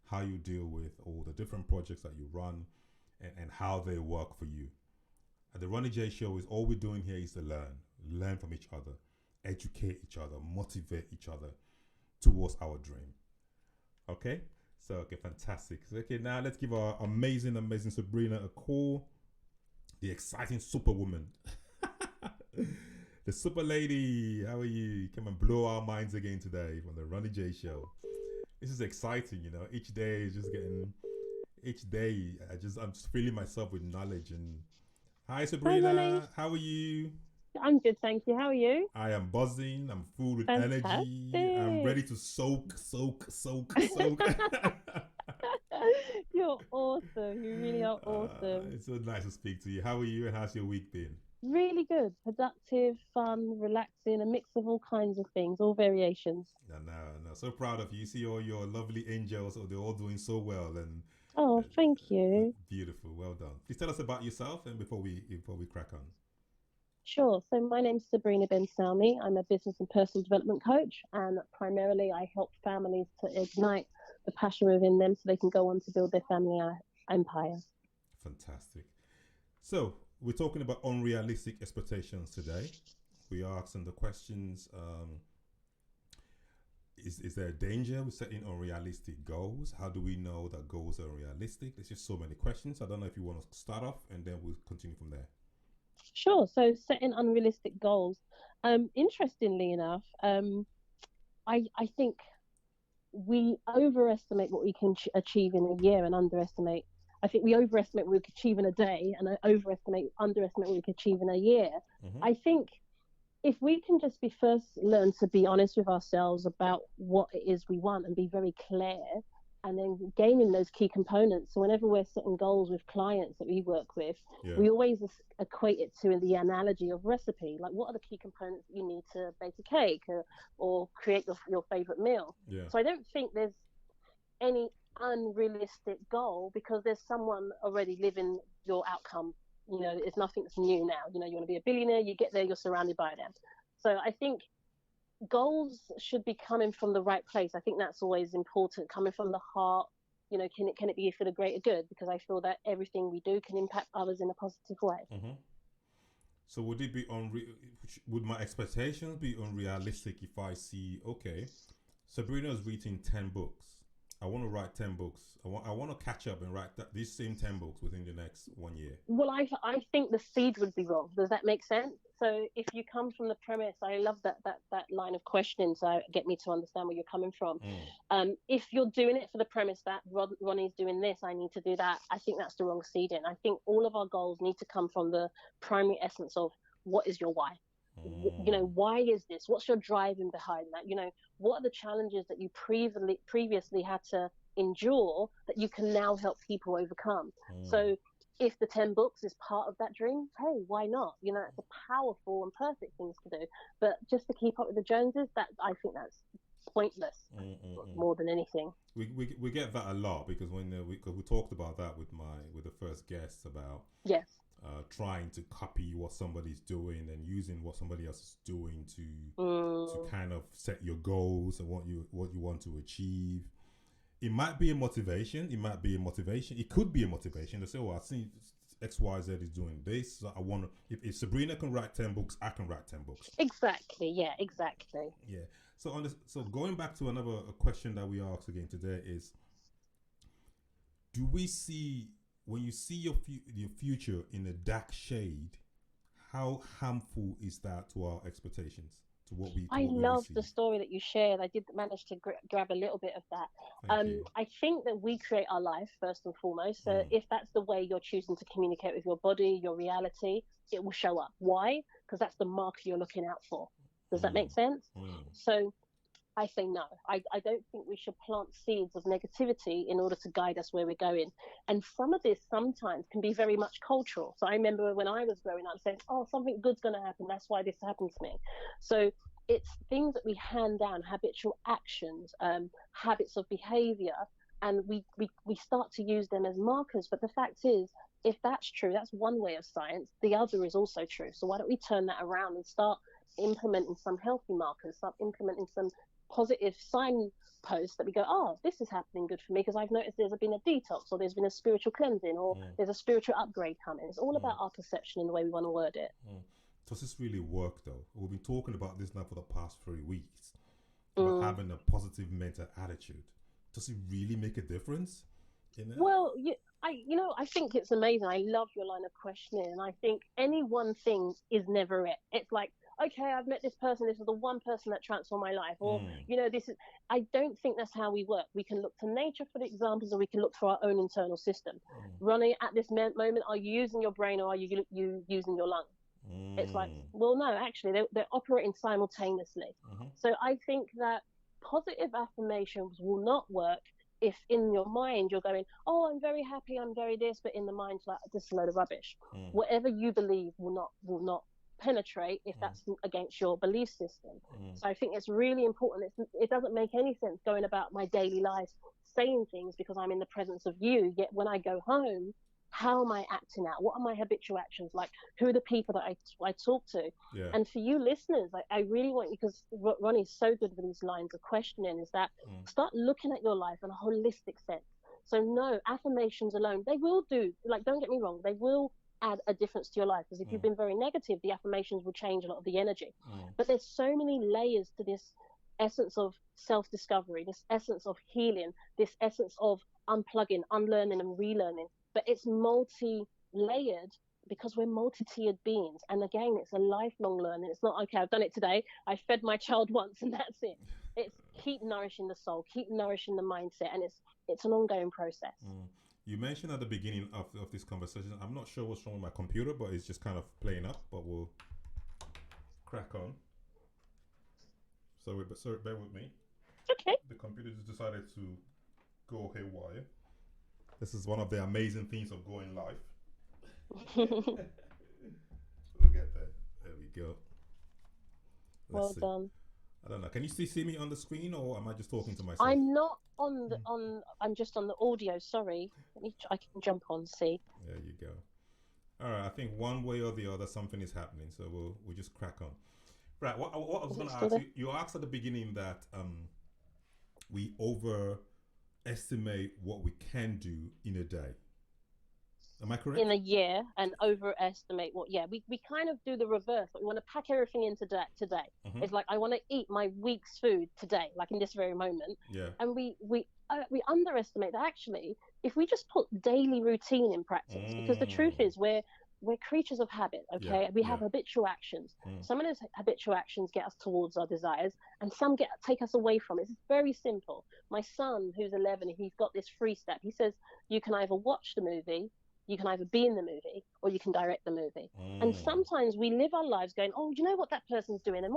how you deal with all the different projects that you run and how they work for you. At the Ronnie J Show, is all we're doing here is to learn from each other, educate each other, motivate each other towards our dream. Okay? So, okay, fantastic. Okay, now let's give our amazing Sabrina a call. the exciting superwoman, the super lady. How are you? You come and blow our minds again today from the Ronnie J show. This is exciting, you know. Each day is just getting. Each day, I'm just filling myself with knowledge. And hi, Sabrina. How are you? I'm good, thank you. How are you? I am buzzing. I'm full with Fantastic. energy. I'm ready to soak. You're awesome. You really are awesome. It's so nice to speak to you. How are you and how's your week been? Really good. Productive, fun, relaxing, a mix of all kinds of things, all variations. No. So proud of you. You see all your lovely angels. They're all doing so well. And thank you. Beautiful. Well done. Please tell us about yourself and before we crack on. Sure. So my name's Sabrina Ben Salmi. I'm a business and personal development coach, and primarily I help families to ignite the passion within them so they can go on to build their family empire. Fantastic. So we're talking about unrealistic expectations today. We are asking the questions, is there a danger with setting unrealistic goals? How do we know that goals are unrealistic? There's just so many questions. I don't know if you want to start off and then we'll continue from there. Sure. So setting unrealistic goals. Interestingly enough, I think we overestimate what we can achieve in a year and underestimate. I think we overestimate what we can achieve in a day and underestimate what we can achieve in a year. Mm-hmm. I think if we can just learn to be honest with ourselves about what it is we want and be very clear, and then gaining those key components. So whenever we're setting goals with clients that we work with, we always equate it to the analogy of recipe. Like, what are the key components that you need to bake a cake or create your favorite meal? Yeah. So I don't think there's any unrealistic goal because there's someone already living your outcome. You know, it's nothing's new now. You know, you want to be a billionaire, you get there, you're surrounded by them. So I think goals should be coming from the right place. I think that's always important, coming from the heart. You know, can it be for the greater good? Because I feel that everything we do can impact others in a positive way. Mm-hmm. So would it be would my expectations be unrealistic if I see, okay, Sabrina's written 10 books. I want to write 10 books. I want to catch up and write these same 10 books within the next 1 year. Well, I think the seed would be wrong. Does that make sense? So if you come from the premise, I love that line of questioning, so get me to understand where you're coming from. If you're doing it for the premise that Ronnie's doing this, I need to do that, I think that's the wrong seeding. I think all of our goals need to come from the primary essence of what is your why? You know, why is this? What's your driving behind that? You know, what are the challenges that you previously had to endure that you can now help people overcome? So if the 10 books is part of that dream, hey, why not? You know, it's a powerful and perfect things to do. But just to keep up with the Joneses, I think that's pointless more than anything. We get that a lot because when we talked about that with the first guests about trying to copy what somebody's doing and using what somebody else is doing to kind of set your goals and what you want to achieve. It might be a motivation. It could be a motivation to say, "Oh, I see XYZ is doing this. So I want to. If Sabrina can write 10 books, I can write 10 books." Exactly. Yeah. Exactly. Yeah. So going back to a question that we asked again today is: do we see, when you see your future in a dark shade, how harmful is that to our expectations? To what we I love the story that you shared. I did manage to grab a little bit of that. I think that we create our life first and foremost. So if that's the way you're choosing to communicate with your body, your reality, it will show up. Why? Because that's the marker you're looking out for. Does that make sense? So I say no. I don't think we should plant seeds of negativity in order to guide us where we're going. And some of this sometimes can be very much cultural. So I remember when I was growing up saying, oh, something good's going to happen. That's why this happened to me. So it's things that we hand down, habitual actions, habits of behavior, and we start to use them as markers. But the fact is, if that's true, that's one way of science. The other is also true. So why don't we turn that around and start implementing some healthy markers, start implementing some positive signposts that we go, oh, this is happening good for me because I've noticed there's been a detox or there's been a spiritual cleansing or there's a spiritual upgrade coming. It's all about our perception and the way we want to word it. Does this really work though? We've been talking about this now for the past 3 weeks, about having a positive mental attitude. Does it really make a difference? Well, I think it's amazing. I love your line of questioning, and I think any one thing is never it. It's like, okay, I've met this person. This is the one person that transformed my life, or this is. I don't think that's how we work. We can look to nature for the examples, or we can look for our own internal system. Ronnie, at this moment, are you using your brain, or are you using your lungs? It's like, well, no, actually, they're operating simultaneously. So I think that positive affirmations will not work if in your mind you're going, oh, I'm very happy, I'm very this, but in the mind's like, this is a load of rubbish. Whatever you believe will not penetrate if that's against your belief system. So I think it's really important. It doesn't make any sense going about my daily life saying things because I'm in the presence of you, yet when I go home, how am I acting out? What are my habitual actions? Like, who are the people that I talk to? Yeah. And for you listeners, I really want you, because Ronnie's so good with these lines of questioning, is that start looking at your life in a holistic sense. So no, affirmations alone, they will do, like, don't get me wrong, they will add a difference to your life. Because if you've been very negative, the affirmations will change a lot of the energy. But there's so many layers to this essence of self-discovery, this essence of healing, this essence of unplugging, unlearning and relearning. But it's multi-layered because we're multi-tiered beings. And again, it's a lifelong learning. It's not, okay, I've done it today, I fed my child once and that's it. It's keep nourishing the soul, keep nourishing the mindset, and it's an ongoing process. You mentioned at the beginning of this conversation, I'm not sure what's wrong with my computer, but it's just kind of playing up, but we'll crack on. Sorry, bear with me. Okay. The computer just decided to go haywire. This is one of the amazing things of going live. We'll get there. There we go. Well done. I don't know. Can you still see me on the screen, or am I just talking to myself? I'm not on I'm just on the audio. Sorry. I can jump on. See. There you go. All right. I think one way or the other, something is happening. So we'll just crack on. Right. What I was going to ask you. You asked at the beginning that we overestimate what we can do in a day. Am I correct? In a year, and overestimate what? Yeah, we kind of do the reverse. Like, we want to pack everything in today. It's like, I want to eat my week's food today, like in this very moment. Yeah. And we underestimate that actually, if we just put daily routine in practice, because the truth is we're creatures of habit. Okay, we have habitual actions. Some of those habitual actions get us towards our desires, and some take us away from it. It's very simple. My son, who's 11, he's got this free step. He says you can either watch the movie, you can either be in the movie, or you can direct the movie. And sometimes we live our lives going, oh, do you know what that person's doing? And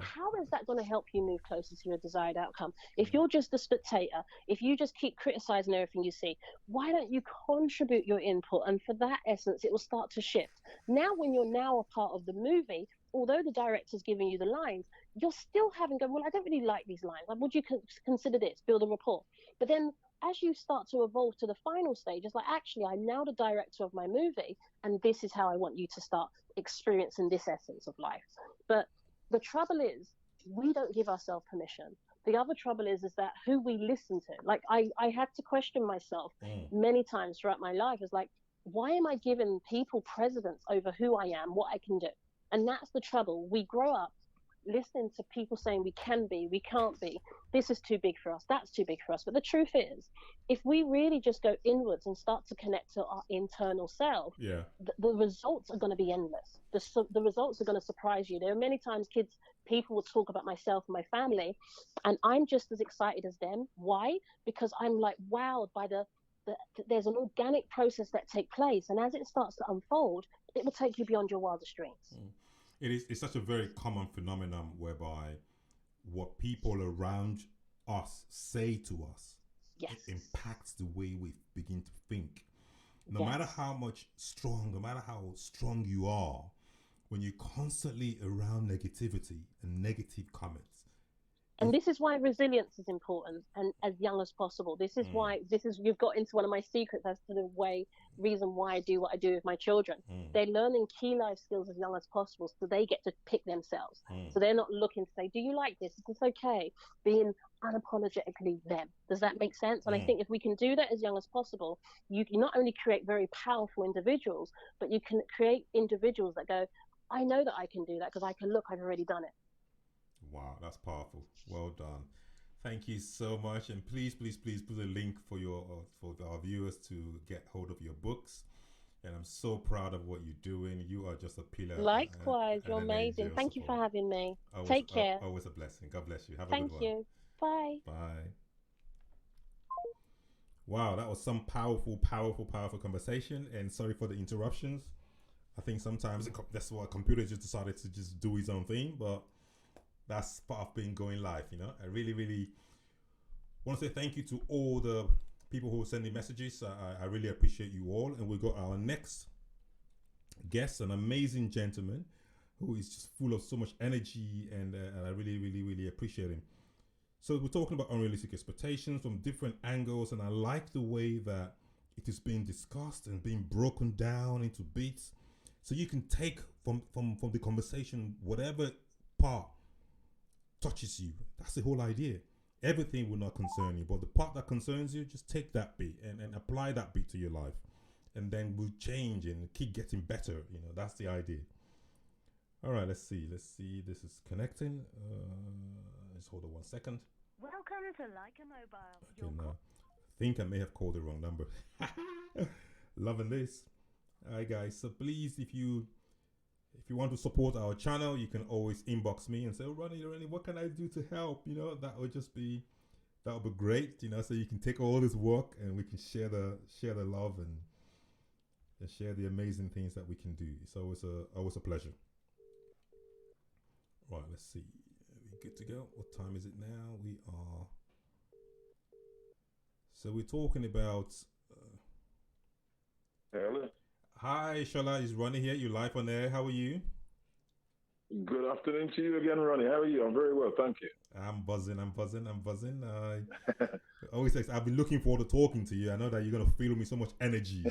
how is that going to help you move closer to your desired outcome? If you're just a spectator, if you just keep criticizing everything you see, why don't you contribute your input? And for that essence, it will start to shift. Now, when you're now a part of the movie, although the director's giving you the lines, you're still having go, well, I don't really like these lines. Like, would you consider this? Build a rapport. But then as you start to evolve to the final stage, it's like, actually, I'm now the director of my movie, and this is how I want you to start experiencing this essence of life. But the trouble is, we don't give ourselves permission. The other trouble is that who we listen to. Like, I had to question myself many times throughout my life. It's like, why am I giving people precedence over who I am, what I can do? And that's the trouble. We grow up listening to people saying we can be, we can't be, this is too big for us, that's too big for us. But the truth is, if we really just go inwards and start to connect to our internal self, the results are going to be endless. The results are going to surprise you. There are many times people will talk about myself and my family, and I'm just as excited as them. Why? Because I'm like wowed by there's an organic process that takes place, and as it starts to unfold, it will take you beyond your wildest dreams. It's such a very common phenomenon whereby what people around us say to us impacts the way we begin to think. No matter how strong you are, when you're constantly around negativity and negative comments. And this is why resilience is important, and as young as possible. This is why you've got into one of my secrets as to the reason why I do what I do with my children. They're learning key life skills as young as possible, so they get to pick themselves. So they're not looking to say, do you like this? Is this okay? Being unapologetically them. Does that make sense? And I think if we can do that as young as possible, you can not only create very powerful individuals, but you can create individuals that go, I know that I can do that because I can look, I've already done it. Wow, that's powerful. Well done. Thank you so much, and please put a link for your for our viewers to get hold of your books. And I'm so proud of what you're doing. You are just a pillar Likewise, and you're an amazing. angel of Thank you for support. having me. Always, Take care. always a blessing. God bless you. Have a good Thank one. you. Bye. Bye. Wow, that was some powerful conversation. And sorry for the interruptions. I think sometimes that's why computers just decided to just do its own thing, but that's part of being going live. I really want to say thank you to all the people who are sending messages. I really appreciate you all. And we got our next guest, an amazing gentleman who is just full of so much energy, and I really appreciate him. So we're talking about unrealistic expectations from different angles, and I like the way that it is being discussed and being broken down into bits, so you can take from the conversation whatever part touches you. That's the whole idea. Everything will not concern you, but the part that concerns you, just take that bit and apply that bit to your life, and then we'll change and keep getting better. That's the idea. All right, let's see. This is connecting. Just hold on 1 second. Welcome to Like a Mobile. Okay, now I think I may have called the wrong number. Loving this. All right, guys. So please, if you want to support our channel, you can always inbox me and say, "Oh, Ronnie, what can I do to help?" That would be great. So you can take all this work and we can share the love and share the amazing things that we can do. It's always a pleasure. Right, let's see. Are we good to go? What time is it now? We're talking about. Hello. Hi, Shola. Is Ronnie here? You live on air. How are you? Good afternoon to you again, Ronnie. How are you? I'm very well, thank you. I'm buzzing. I always say I've been looking forward to talking to you. I know that you're gonna feel me so much energy.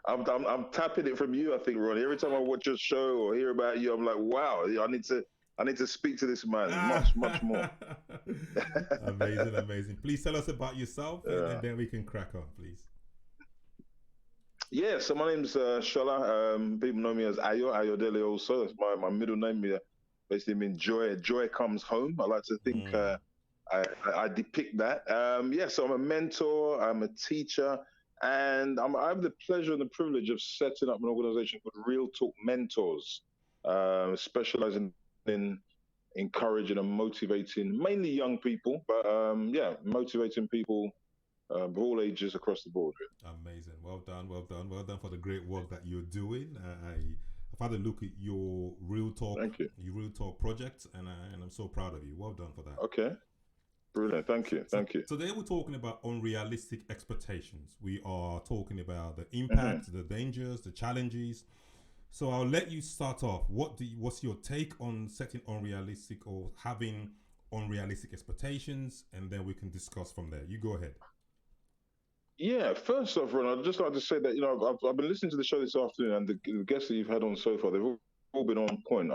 I'm tapping it from you, I think, Ronnie. Every time I watch your show or hear about you, I'm like, wow, I need to speak to this man much more. Amazing. Please tell us about yourself, and then we can crack on, please. Yeah, so my name's Shola. People know me as Dele also. That's my middle name. Basically means joy. Joy comes home. I like to think I depict that. So I'm a mentor. I'm a teacher. And I have the pleasure and the privilege of setting up an organization called Real Talk Mentors, specializing in encouraging and motivating mainly young people, but motivating people of all ages across the board. Amazing. Well done for the great work that you're doing. I've had a look at your Real Talk, your Real Talk project, and I'm so proud of you. Well done for that. Okay. Brilliant. Thank you. Today we're talking about unrealistic expectations. We are talking about the impact, the dangers, the challenges. So I'll let you start off. What's your take on setting unrealistic or having unrealistic expectations, and then we can discuss from there. You go ahead. Yeah, first off, Ron, I'd just like to say that I've been listening to the show this afternoon, and the guests that you've had on so far, they've all been on point.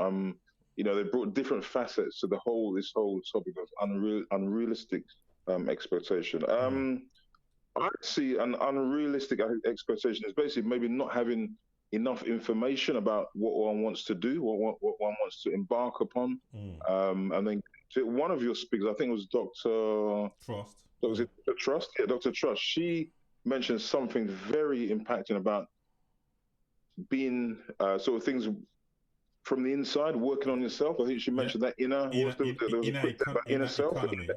They brought different facets to this whole topic of unrealistic expectation. I see an unrealistic expectation is basically maybe not having enough information about what one wants to do, what one wants to embark upon. And then one of your speakers, I think it was Dr. Trust. Was it Dr. Trust? Yeah, Dr. Trust. She mentioned something very impacting about being sort of things from the inside, working on yourself. I think she mentioned that inner self. Economy.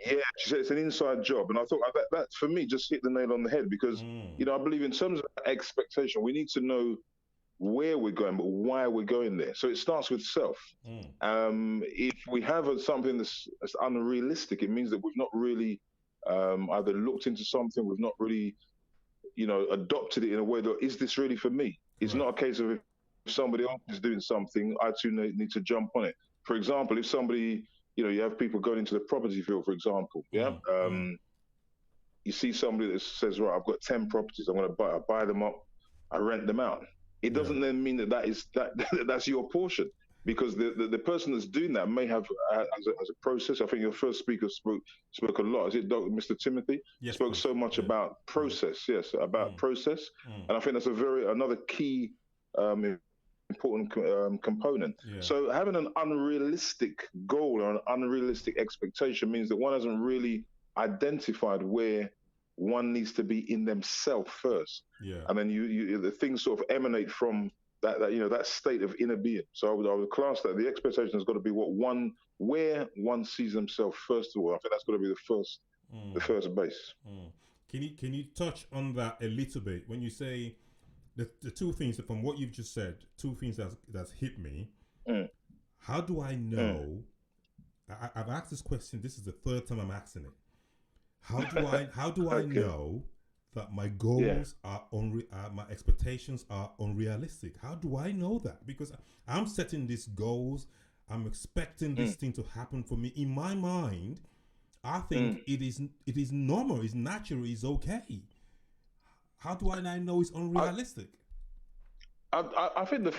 Yeah, she said it's an inside job, and I thought that for me just hit the nail on the head because I believe in terms of expectation, we need to know where we're going, but why we're going there. So it starts with self. If we have something that's unrealistic, it means that we've not really either looked into something, we've not really, adopted it in a way that is this really for me? It's not a case of if somebody else is doing something, I too need to jump on it. For example, if somebody, you have people going into the property field, for example, you see somebody that says, right, I've got 10 properties, I'm going to buy them up, I rent them out. It doesn't then mean that's your portion, because the person that's doing that may have as a process. I think your first speaker spoke a lot. Is it Mr. Timothy? Yes, spoke so much about process. Yes, about process, and I think that's another key important component. Yeah. So having an unrealistic goal or an unrealistic expectation means that one hasn't really identified where one needs to be in themselves first, Yeah. and then the things sort of emanate from that state of inner being. So I would class that the expectation has got to be where one sees themselves first of all. I think that's got to be the first base. Can you touch on that a little bit when you say the two things from what you've just said? Two things that's hit me. How do I know? I've asked this question. This is the third time I'm asking it. How do I know that my goals are my expectations are unrealistic? How do I know that? Because I'm setting these goals, I'm expecting this thing to happen for me. In my mind, I think it is normal, it's natural, it's okay. How do I know it's unrealistic? I think the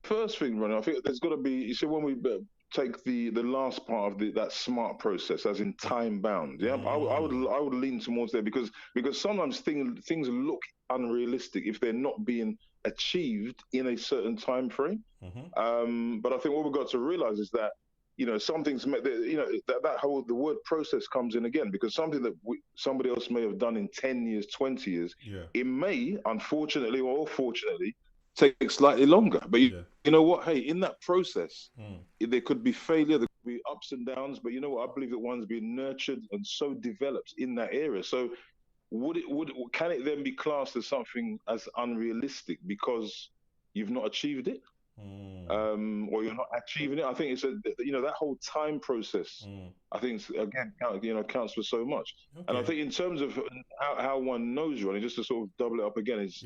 first thing, Ronnie, I think there's got to be. You see, when we take the last part of that SMART process, as in time bound. Yeah, I would lean towards there because sometimes things look unrealistic if they're not being achieved in a certain time frame. But I think what we've got to realize is that some things, the word process comes in again, because something that somebody else may have done in 10 years, 20 years, it may, unfortunately or fortunately, take slightly longer. But you know what? Hey, in that process, there could be failure, there could be ups and downs. But you know what? I believe that one's been nurtured and so developed in that area. So can it then be classed as something as unrealistic because you've not achieved it? Or you're not achieving it? I think it's that whole time process. I think again counts for so much. Okay. And I think in terms of how one knows, Ronnie, just to sort of double it up again, is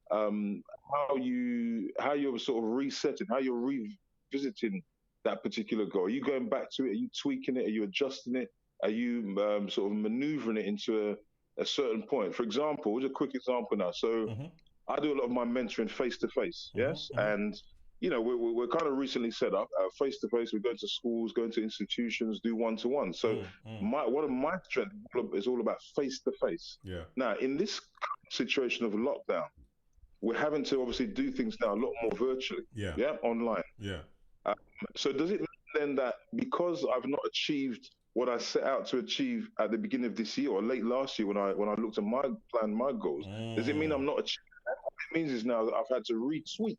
how you're sort of resetting, how you're revisiting that particular goal. Are you going back to it? Are you tweaking it? Are you adjusting it? Are you sort of maneuvering it into a certain point? For example, just a quick example now. So I do a lot of my mentoring face to face, yes, and we're kind of recently set up face to face. We go to schools, go into institutions, do one to one. So one of my strengths is all about face to face. Now, in this situation of lockdown, we're having to obviously do things now a lot more virtually, online. So does it mean then that because I've not achieved what I set out to achieve at the beginning of this year or late last year when I looked at my plan, my goals, does it mean I'm not achieving that? What it means is now that I've had to retweak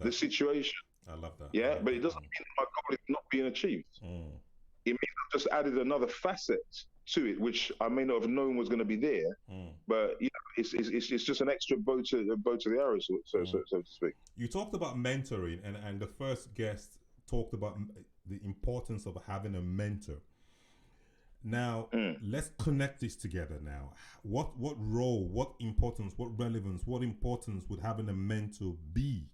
the situation. I love that. Yeah, but it doesn't mean my goal is not being achieved. It means I've just added another facet to it, which I may not have known was going to be there, but it's just an extra bow to the arrow, so to speak. You talked about mentoring, and the first guest talked about the importance of having a mentor. Now, let's connect this together now. What role, what importance, what relevance, what importance would having a mentor be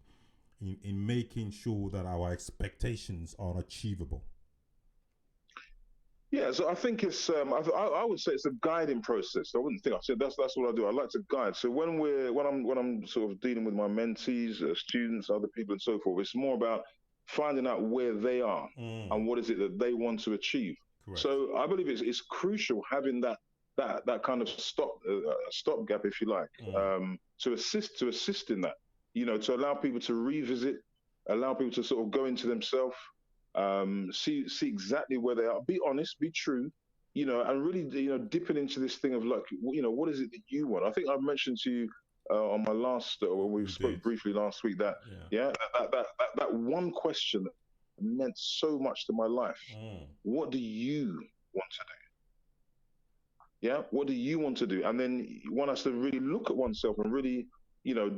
in making sure that our expectations are achievable? Yeah, so I think it's I would say it's a guiding process. I wouldn't think I said that's what I do. I like to guide. So when I'm sort of dealing with my mentees, students, other people, and so forth, it's more about finding out where they are and what is it that they want to achieve. Correct. So I believe it's crucial having that kind of stopgap, if you like, to assist in that. To allow people to revisit, allow people to sort of go into themselves. See exactly where they are. Be honest, be true, and really, dipping into this thing of like, what is it that you want? I think I mentioned to you on my last, when we spoke briefly last week, that that one question that meant so much to my life. What do you want to do? Yeah, what do you want to do? And then one has to really look at oneself and really,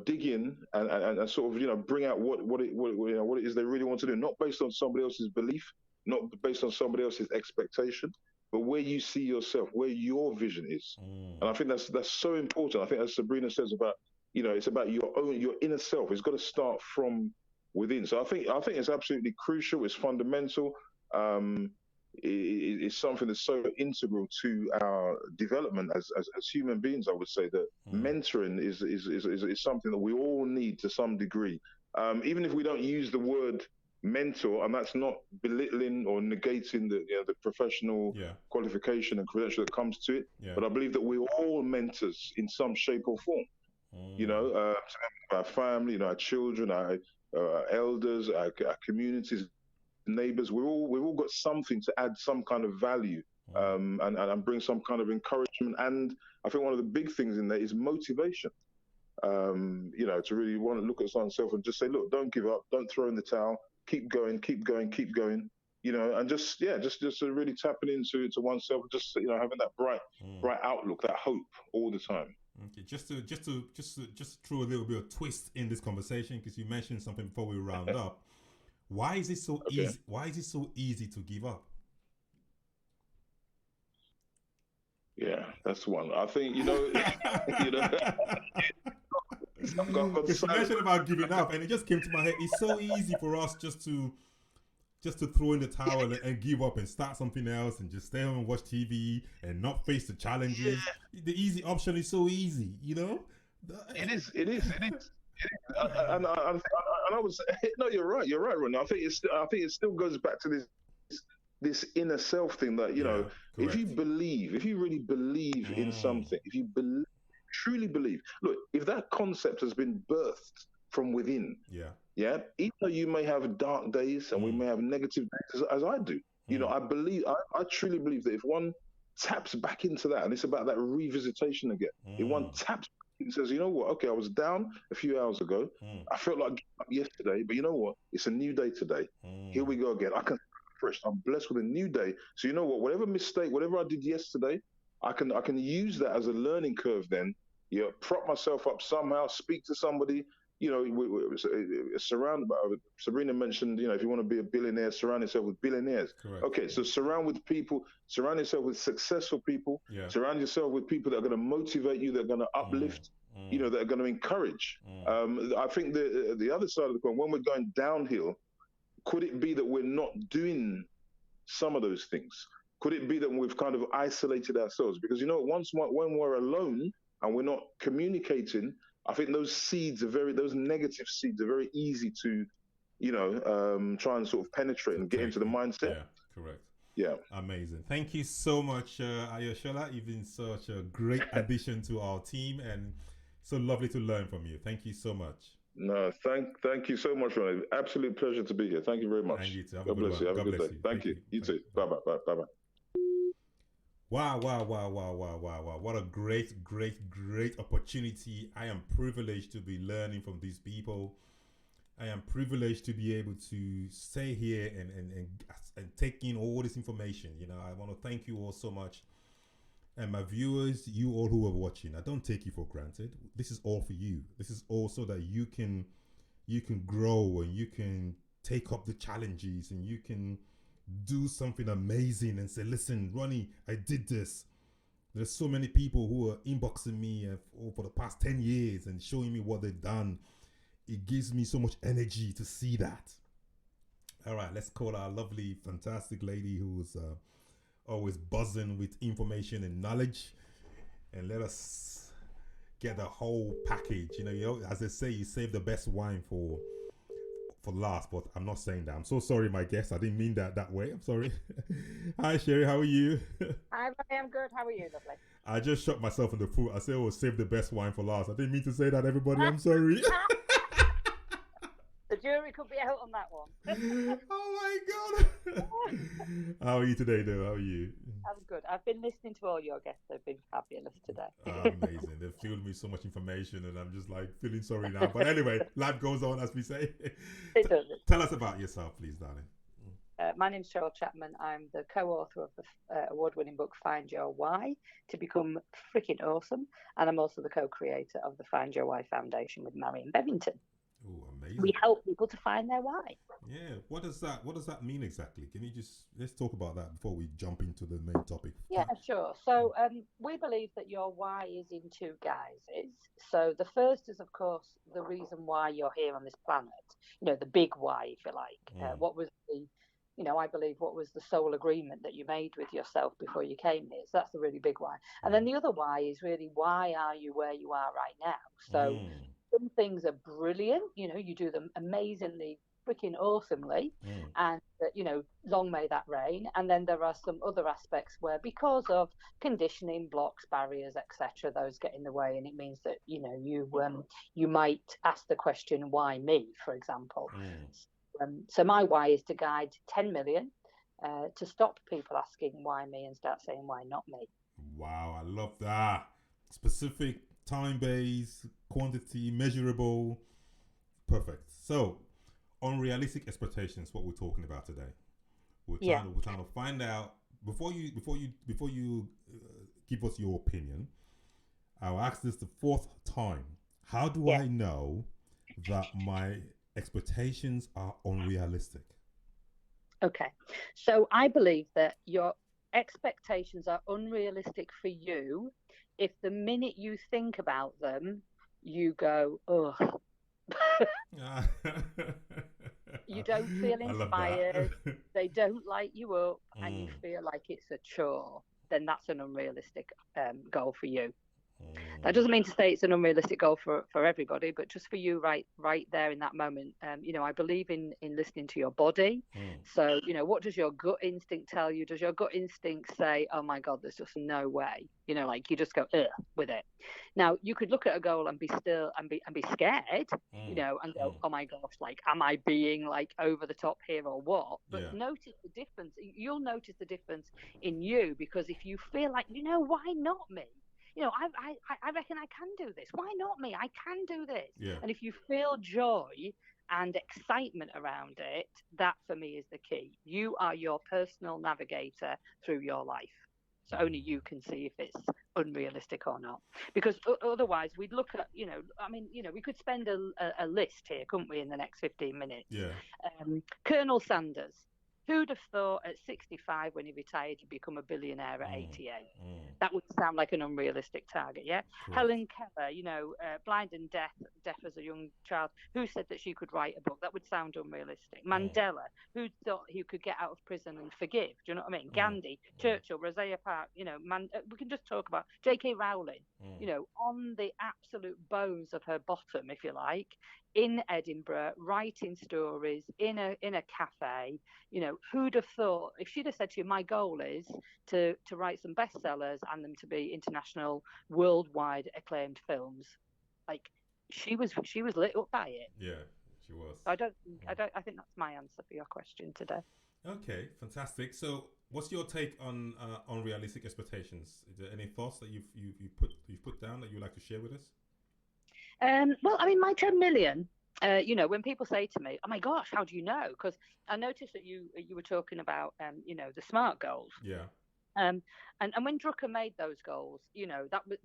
dig in and sort of, bring out what it is they really want to do, not based on somebody else's belief, not based on somebody else's expectation, but where you see yourself, where your vision is. And I think that's so important. I think, as Sabrina says about, it's about your inner self. It's got to start from within. So I think it's absolutely crucial. It's fundamental. It's something that's so integral to our development as human beings. I would say that mentoring is something that we all need to some degree. Even if we don't use the word mentor, and that's not belittling or negating the professional qualification and credential that comes to it. But I believe that we're all mentors in some shape or form. Our family, our children, our elders, our communities, neighbors. We've all got something to add, some kind of value, and bring some kind of encouragement. And I think one of the big things in there is motivation. To really want to look at oneself and just say, look, don't give up, don't throw in the towel, keep going, keep going, keep going. And just really tapping into oneself, just having that bright outlook, that hope all the time. Okay, just to throw a little bit of twist in this conversation, because you mentioned something before we round up. Why is it so easy? Why is it so easy to give up? Yeah, that's one. I think Because you mentioned about giving up, and it just came to my head. It's so easy for us just to throw in the towel and give up and start something else and just stay home and watch TV and not face the challenges. Yeah. The easy option is so easy, It is. And I was no, you're right, Ronnie. I think it still goes back to this inner self thing that if you really believe in something, if you truly believe, look, if that concept has been birthed from within, even though you may have dark days and we may have negative days, as I do, I truly believe that if one taps back into that, and it's about that revisitation again, if one taps and says, you know what, okay, I was down a few hours ago, I felt like giving up yesterday, but you know what, it's a new day today. Here we go again. I can fresh. I'm blessed with a new day. So you know what, whatever mistake, whatever I did yesterday, I can use that as a learning curve then. Prop myself up somehow, speak to somebody, surround. Sabrina mentioned, if you want to be a billionaire, surround yourself with billionaires. Correct. Okay, so surround yourself with successful people. Surround yourself with people that are going to motivate you, that are going to uplift, that are going to encourage. I think the other side of the coin, when we're going downhill, could it be that we're not doing some of those things? Could it be that we've kind of isolated ourselves? Because when we're alone and we're not communicating, I think those negative seeds are very easy to, try and sort of penetrate and get into the mindset. Yeah, correct. Yeah. Amazing. Thank you so much, Ayosola. You've been such a great addition to our team, and so lovely to learn from you. Thank you so much. No, thank you so much, Ronnie. Absolute pleasure to be here. Thank you very much. And you too. God bless you. Have a good day. Thank you. You too. Bye-bye. Bye-bye. Wow. What a great opportunity. I am privileged to be learning from these people. I am privileged to be able to stay here and take in all this information. I want to thank you all so much. And my viewers, you all who are watching, I don't take you for granted. This is all for you. This is also that you can grow and you can take up the challenges and you can do something amazing and say, listen, Ronnie, I did this. There's so many people who are inboxing me for the past 10 years and showing me what they've done. It gives me so much energy to see that. All right, let's call our lovely, fantastic lady who's always buzzing with information and knowledge, and let us get the whole package. As they say, you save the best wine for last, but I'm not saying that. I'm so sorry, my guest. I didn't mean that way. I'm sorry. Hi, Sherry. How are you? Hi, I'm good. How are you, lovely? I just shot myself in the foot. I said, "Oh, save the best wine for last." I didn't mean to say that, everybody. I'm sorry. The jury could be out on that one. Oh my God. How are you today, though? How are you? I'm good. I've been listening to all your guests. They've been fabulous today. Amazing. They've filled me so much information, and I'm just like feeling sorry now. But anyway, life goes on, as we say. It does. Tell us about yourself, please, darling. My name's Cheryl Chapman. I'm the co-author of the award-winning book Find Your Why to Become Freaking Awesome, and I'm also the co-creator of the Find Your Why Foundation with Marion Bevington. Oh, amazing. We help people to find their why. Yeah. What does that mean exactly? Can you let's talk about that before we jump into the main topic? Yeah, sure. So we believe that your why is in two guises. So the first is, of course, the reason why you're here on this planet. The big why, if you like. What was I believe what was the soul agreement that you made with yourself before you came here. So that's the really big why. And then the other why is really, why are you where you are right now? So some things are brilliant, you do them amazingly freaking awesomely, and long may that reign. And then there are some other aspects where, because of conditioning, blocks, barriers, etc., those get in the way, and it means that you might ask the question, why me, for example. So my why is to guide 10 million to stop people asking why me and start saying why not me. Wow, I love that. Specific, time-based, quantity, measurable. Perfect. So, unrealistic expectations, what we're talking about today. We're trying to find out, before you give us your opinion, I'll ask this the fourth time. How do I know that my expectations are unrealistic? Okay, so I believe that your expectations are unrealistic for you if the minute you think about them, you go, ugh. You don't feel inspired, they don't light you up, and you feel like it's a chore, then that's an unrealistic goal for you. That doesn't mean to say it's an unrealistic goal for everybody, but just for you right there in that moment. I believe in listening to your body. So, what does your gut instinct tell you? Does your gut instinct say, oh my God, there's just no way? Like you just go, ugh, with it. Now, you could look at a goal and be still and be scared, and go, oh my gosh, like, am I being like over the top here or what? But notice the difference. You'll notice the difference in you, because if you feel like, why not me? I reckon I can do this. Why not me? I can do this. Yeah. And if you feel joy and excitement around it, that for me is the key. You are your personal navigator through your life. So only you can see if it's unrealistic or not. Because otherwise we'd look at, we could spend a list here, couldn't we, in the next 15 minutes? Yeah. Colonel Sanders. Who'd have thought at 65, when he retired, he'd become a billionaire at 88? That would sound like an unrealistic target, yeah? Correct. Helen Keller, blind and deaf as a young child, who said that she could write a book? That would sound unrealistic. Mandela, who thought he could get out of prison and forgive? Do you know what I mean? Gandhi, Churchill, Rosia Parks, we can just talk about J.K. Rowling, on the absolute bones of her bottom, if you like, in Edinburgh, writing stories in a cafe. Who'd have thought, if she'd have said to you, my goal is to write some bestsellers and them to be international, worldwide acclaimed films, like she was lit up by it. Yeah, she was. I think that's my answer for your question today. Okay, fantastic. So what's your take on unrealistic expectations? Is there any thoughts that you've put down that you'd like to share with us? Well, I mean, my 10 million, when people say to me, oh my gosh, how do you know? Because I noticed that you were talking about, the SMART goals. Yeah. And when Drucker made those goals, that was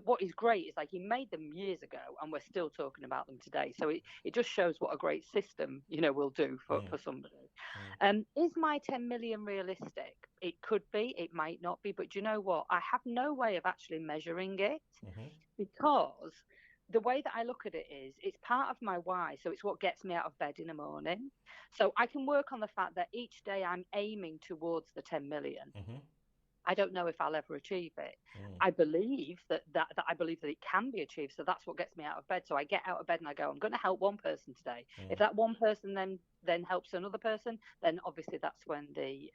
what is great is like he made them years ago and we're still talking about them today. So it just shows what a great system, will do for somebody. Is my 10 million realistic? It could be, it might not be. But do you know what? I have no way of actually measuring it because the way that I look at it is it's part of my why. So it's what gets me out of bed in the morning. So I can work on the fact that each day I'm aiming towards the 10 million. I don't know if I'll ever achieve it. I believe that I believe that it can be achieved. So that's what gets me out of bed. So I get out of bed and I go, I'm going to help one person today. If that one person then helps another person, then obviously that's when the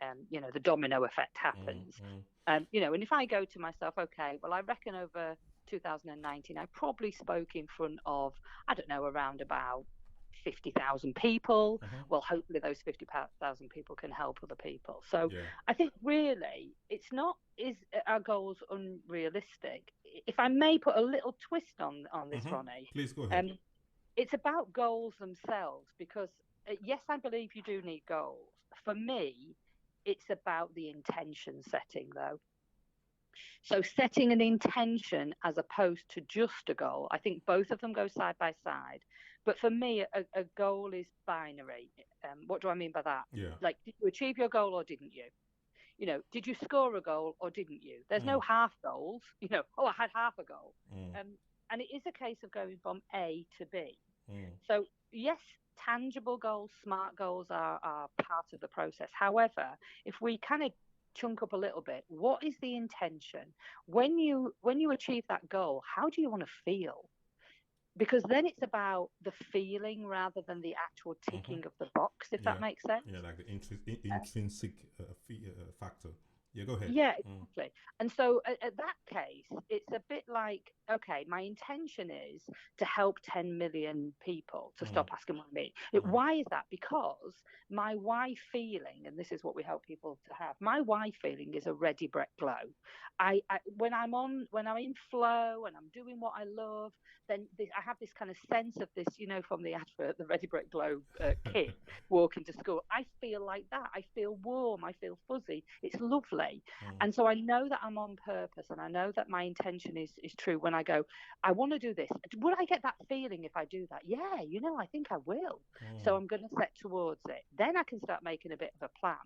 domino effect happens. And if I go to myself, okay, well, I reckon over 2019, I probably spoke in front of, I don't know, around about 50,000 people. Well, hopefully those 50,000 people can help other people. So I think really it's not, is our goals unrealistic? If I may put a little twist on this, Ronnie. Please go ahead. It's about goals themselves, because yes, I believe you do need goals. For me, it's about the intention setting though. So setting an intention as opposed to just a goal, I think both of them go side by side. But for me, a goal is binary. What do I mean by that? Yeah. Like, did you achieve your goal or didn't you? Did you score a goal or didn't you? There's no half goals. I had half a goal. And it is a case of going from A to B. So yes, tangible goals, SMART goals are part of the process. However, if we kind of chunk up a little bit, what is the intention? When you achieve that goal, how do you want to feel? because then it's about the feeling rather than the actual ticking of the box, if that makes sense. Yeah, like the intrinsic factor. Yeah, go ahead. Yeah, exactly. And so at that case, it's a bit like, okay, my intention is to help 10 million people to stop asking what I mean. Why is that? Because my why feeling, and this is what we help people to have, my why feeling is a ready, brek, glow. When I'm in flow and I'm doing what I love, then I have this kind of sense of this, you know, from the advert, the ready, brek, glow kid walking to school. I feel like that. I feel warm. I feel fuzzy. It's lovely. And so I know that I'm on purpose, and I know that my intention is true when I go, I want to do this. Would I get that feeling if I do that? Yeah, you know, I think I will. So I'm going to set towards it. Then I can start making a bit of a plan.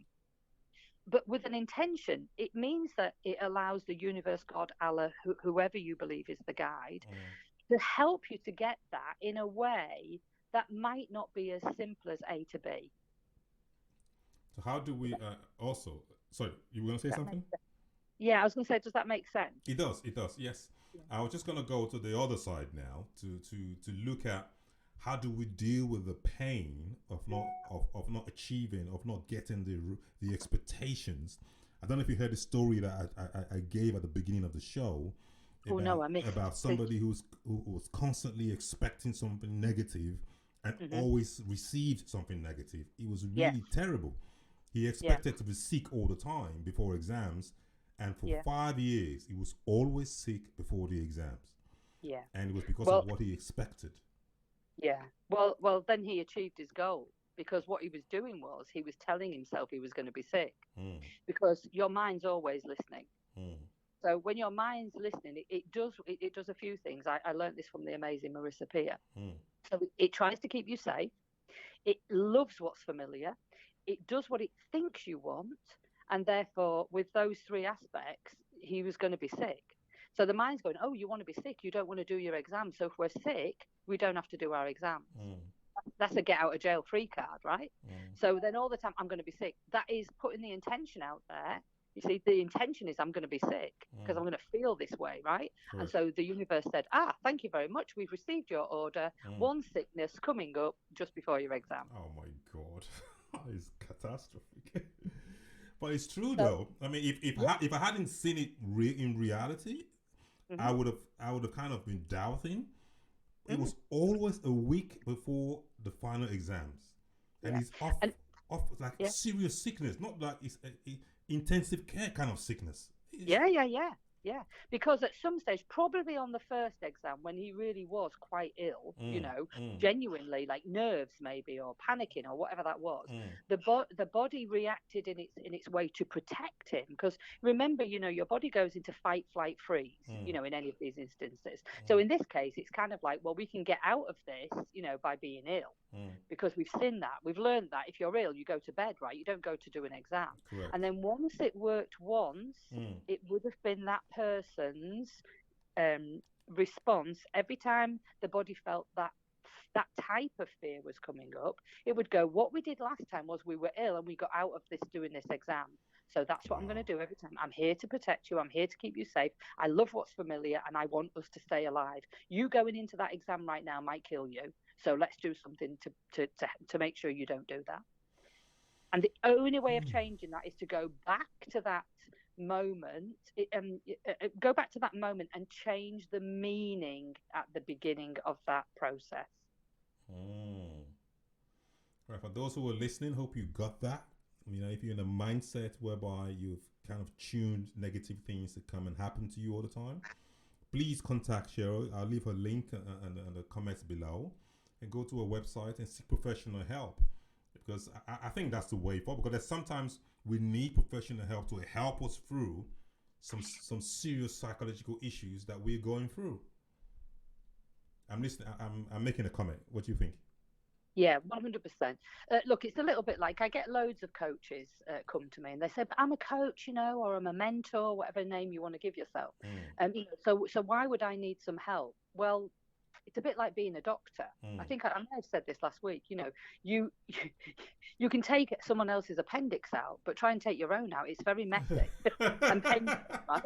But with an intention, it means that it allows the universe, God, Allah, whoever you believe is the guide, to help you to get that in a way that might not be as simple as A to B. So how do we also... Sorry, you were going to say something? Yeah, I was going to say, does that make sense? It does, yes. Yeah. I was just going to go to the other side now to look at how do we deal with the pain of not achieving, of not getting the expectations. I don't know if you heard the story that I gave at the beginning of the show. About somebody who was constantly expecting something negative and always received something negative. It was really terrible. He expected to be sick all the time before exams, and for 5 years he was always sick before the exams. Yeah, and it was because of what he expected. Yeah. Well, then he achieved his goal, because what he was doing was he was telling himself he was going to be sick, because your mind's always listening. So when your mind's listening, it does a few things. I learned this from the amazing Marissa Peer. So it tries to keep you safe. It loves what's familiar. It does what it thinks you want. And therefore, with those three aspects, he was going to be sick. So the mind's going, oh, you want to be sick. You don't want to do your exam. So if we're sick, we don't have to do our exams. That's a get out of jail free card, right? So then all the time, I'm going to be sick. That is putting the intention out there. You see, the intention is I'm going to be sick because I'm going to feel this way, right? Correct. And so the universe said, thank you very much. We've received your order. One sickness coming up just before your exam. Oh, my God. That is catastrophic. But it's true, though. I mean, if I hadn't seen it in reality, I would have kind of been doubting. It was always a week before the final exams. And he's off like serious sickness, not like it's intensive care kind of sickness. Yeah, because at some stage, probably on the first exam, when he really was quite ill, genuinely, like nerves maybe, or panicking, or whatever that was, the body reacted in its way to protect him. Because remember, your body goes into fight, flight, freeze, in any of these instances. So in this case, it's kind of like, well, we can get out of this, by being ill, because we've seen that, we've learned that if you're ill, you go to bed, right? You don't go to do an exam. Correct. And then once it worked it would have been that person's response every time the body felt that type of fear was coming up. It would go, what we did last time was we were ill and we got out of this doing this exam. So that's what I'm going to do every time. I'm here to protect you. I'm here to keep you safe. I love what's familiar and I want us to stay alive. You going into that exam right now might kill you. So let's do something to make sure you don't do that. And the only way of changing that is to go back to that moment, go back to that moment and change the meaning at the beginning of that process. Right, for those who are listening, hope you got that. If you're in a mindset whereby you've kind of tuned negative things to come and happen to you all the time, please contact Cheryl. I'll leave her link in the comments below, and go to her website and seek professional help, because I think that's the way forward. Because sometimes we need professional help to help us through some serious psychological issues that we're going through. I'm listening. I'm making a comment. What do you think? Yeah, 100%. Look, it's a little bit like I get loads of coaches come to me and they say, but I'm a coach, or I'm a mentor, whatever name you want to give yourself. So why would I need some help? Well, it's a bit like being a doctor. I think I may have said this last week. You can take someone else's appendix out, but try and take your own out. It's very messy and painful, right?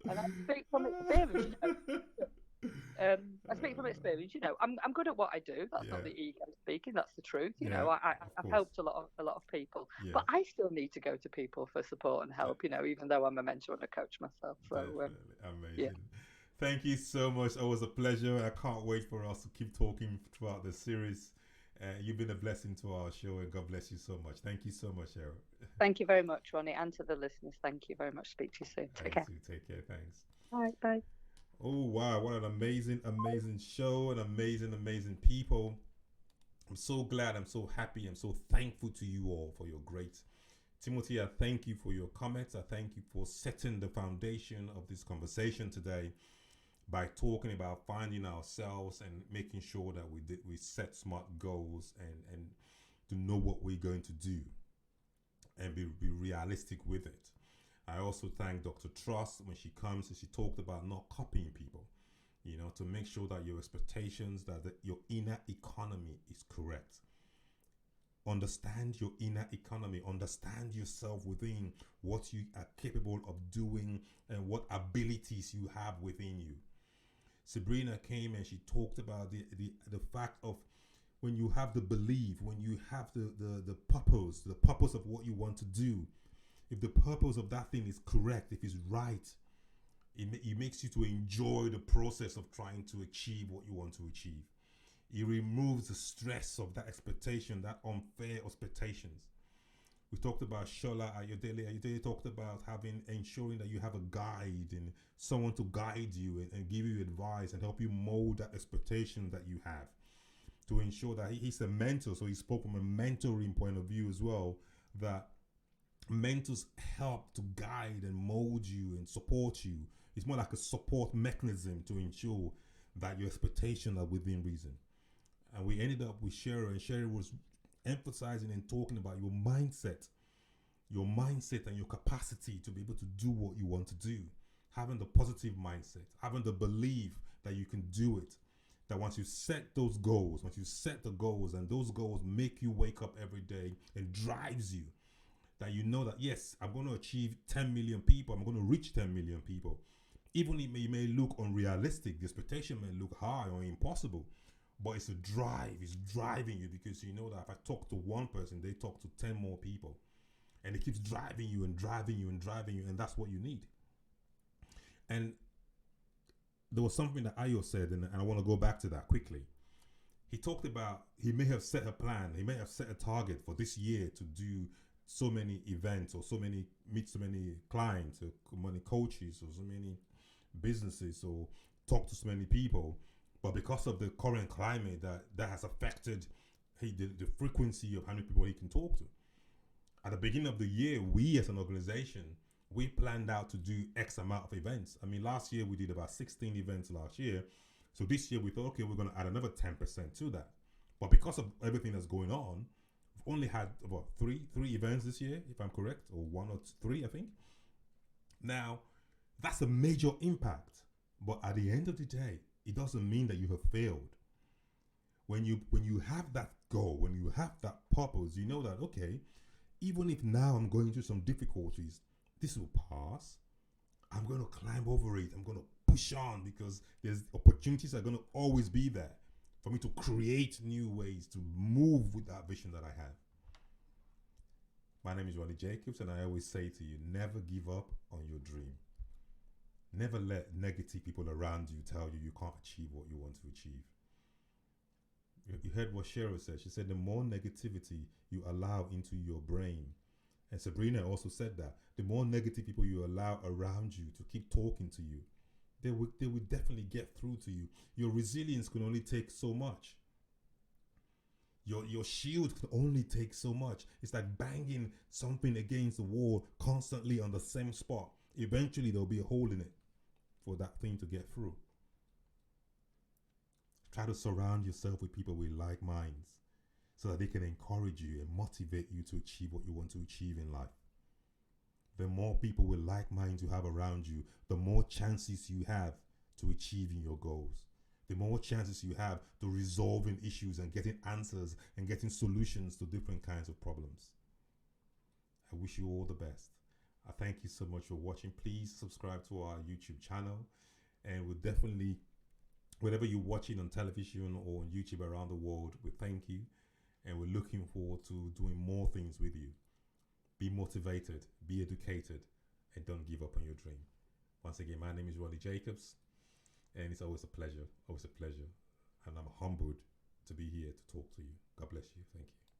And I speak from experience. I speak from experience. You know, I'm good at what I do. That's not the ego speaking. That's the truth. You know, I've helped a lot of people, but I still need to go to people for support and help. You know, even though I'm a mentor and a coach myself. So amazing. Yeah. Thank you so much. Always a pleasure. I can't wait for us to keep talking throughout the series. You've been a blessing to our show, and God bless you so much. Thank you so much, Cheryl. Thank you very much, Ronnie, and to the listeners. Thank you very much. Speak to you soon. Take care. Take care. Thanks. Bye. Oh, wow. What an amazing, amazing show, and amazing people. I'm so glad. I'm so happy. I'm so thankful to you all for your great. Timothy, I thank you for your comments. I thank you for setting the foundation of this conversation today by talking about finding ourselves and making sure that we set smart goals and to know what we're going to do and be realistic with it. I also thank Dr. Trust when she comes and she talked about not copying people, you know, to make sure that your expectations, that your inner economy is correct. Understand your inner economy, understand yourself within, what you are capable of doing and what abilities you have within you. Sabrina came and she talked about the fact of when you have the belief, when you have the purpose of what you want to do. If the purpose of that thing is correct, if it's right, it makes you to enjoy the process of trying to achieve what you want to achieve. It removes the stress of that expectation, that unfair expectations. We talked about Shola Ayodele talked about ensuring that you have a guide and someone to guide you and give you advice and help you mold that expectation that you have. To ensure that he's a mentor, so he spoke from a mentoring point of view as well, that mentors help to guide and mold you and support you. It's more like a support mechanism to ensure that your expectations are within reason. And we ended up with Cheryl, and Cheryl was emphasizing and talking about your mindset and your capacity to be able to do what you want to do. Having the positive mindset, having the belief that you can do it. That once you set those goals, and those goals make you wake up every day and drives you, that you know that, yes, I'm going to achieve 10 million people. I'm going to reach 10 million people. Even if it may look unrealistic, the expectation may look high or impossible, but it's a drive. It's driving you because you know that if I talk to one person, they talk to 10 more people. And it keeps driving you and driving you and driving you, and that's what you need. And there was something that Ayo said, and I want to go back to that quickly. He talked about he may have set a plan, he may have set a target for this year to do so many events or meet so many clients or so many coaches or so many businesses or talk to so many people. But because of the current climate that has affected the frequency of how many people he can talk to. At the beginning of the year, we as an organization, we planned out to do X amount of events. I mean, last year we did about 16 events last year. So this year we thought, okay, we're going to add another 10% to that. But because of everything that's going on, we've only had about three events this year, if I'm correct, or one or three, I think. Now, that's a major impact. But at the end of the day, it doesn't mean that you have failed. When you have that goal, when you have that purpose, you know that, okay, even if now I'm going through some difficulties, this will pass. I'm going to climb over it. I'm going to push on because there's opportunities are going to always be there for me to create new ways to move with that vision that I have. My name is Ronnie Jacobs, and I always say to you, never give up on your dream. Never let negative people around you tell you can't achieve what you want to achieve. You heard what Cheryl said. She said the more negativity you allow into your brain, and Sabrina also said that, the more negative people you allow around you to keep talking to you, they will definitely get through to you. Your resilience can only take so much. Your shield can only take so much. It's like banging something against the wall constantly on the same spot. Eventually there'll be a hole in it for that thing to get through. Try to surround yourself with people with like minds so that they can encourage you and motivate you to achieve what you want to achieve in life. The more people with like minds you have around you, the more chances you have to achieving your goals. The more chances you have to resolving issues and getting answers and getting solutions to different kinds of problems. I wish you all the best. I thank you so much for watching. Please subscribe to our YouTube channel, and we'll definitely whatever you're watching on television or on YouTube around the world, we thank you, and we're looking forward to doing more things with you. Be motivated, be educated, and don't give up on your dream. Once again, my name is Ronnie Jacobs, and it's always a pleasure, and I'm humbled to be here to talk to you. God bless you. Thank you.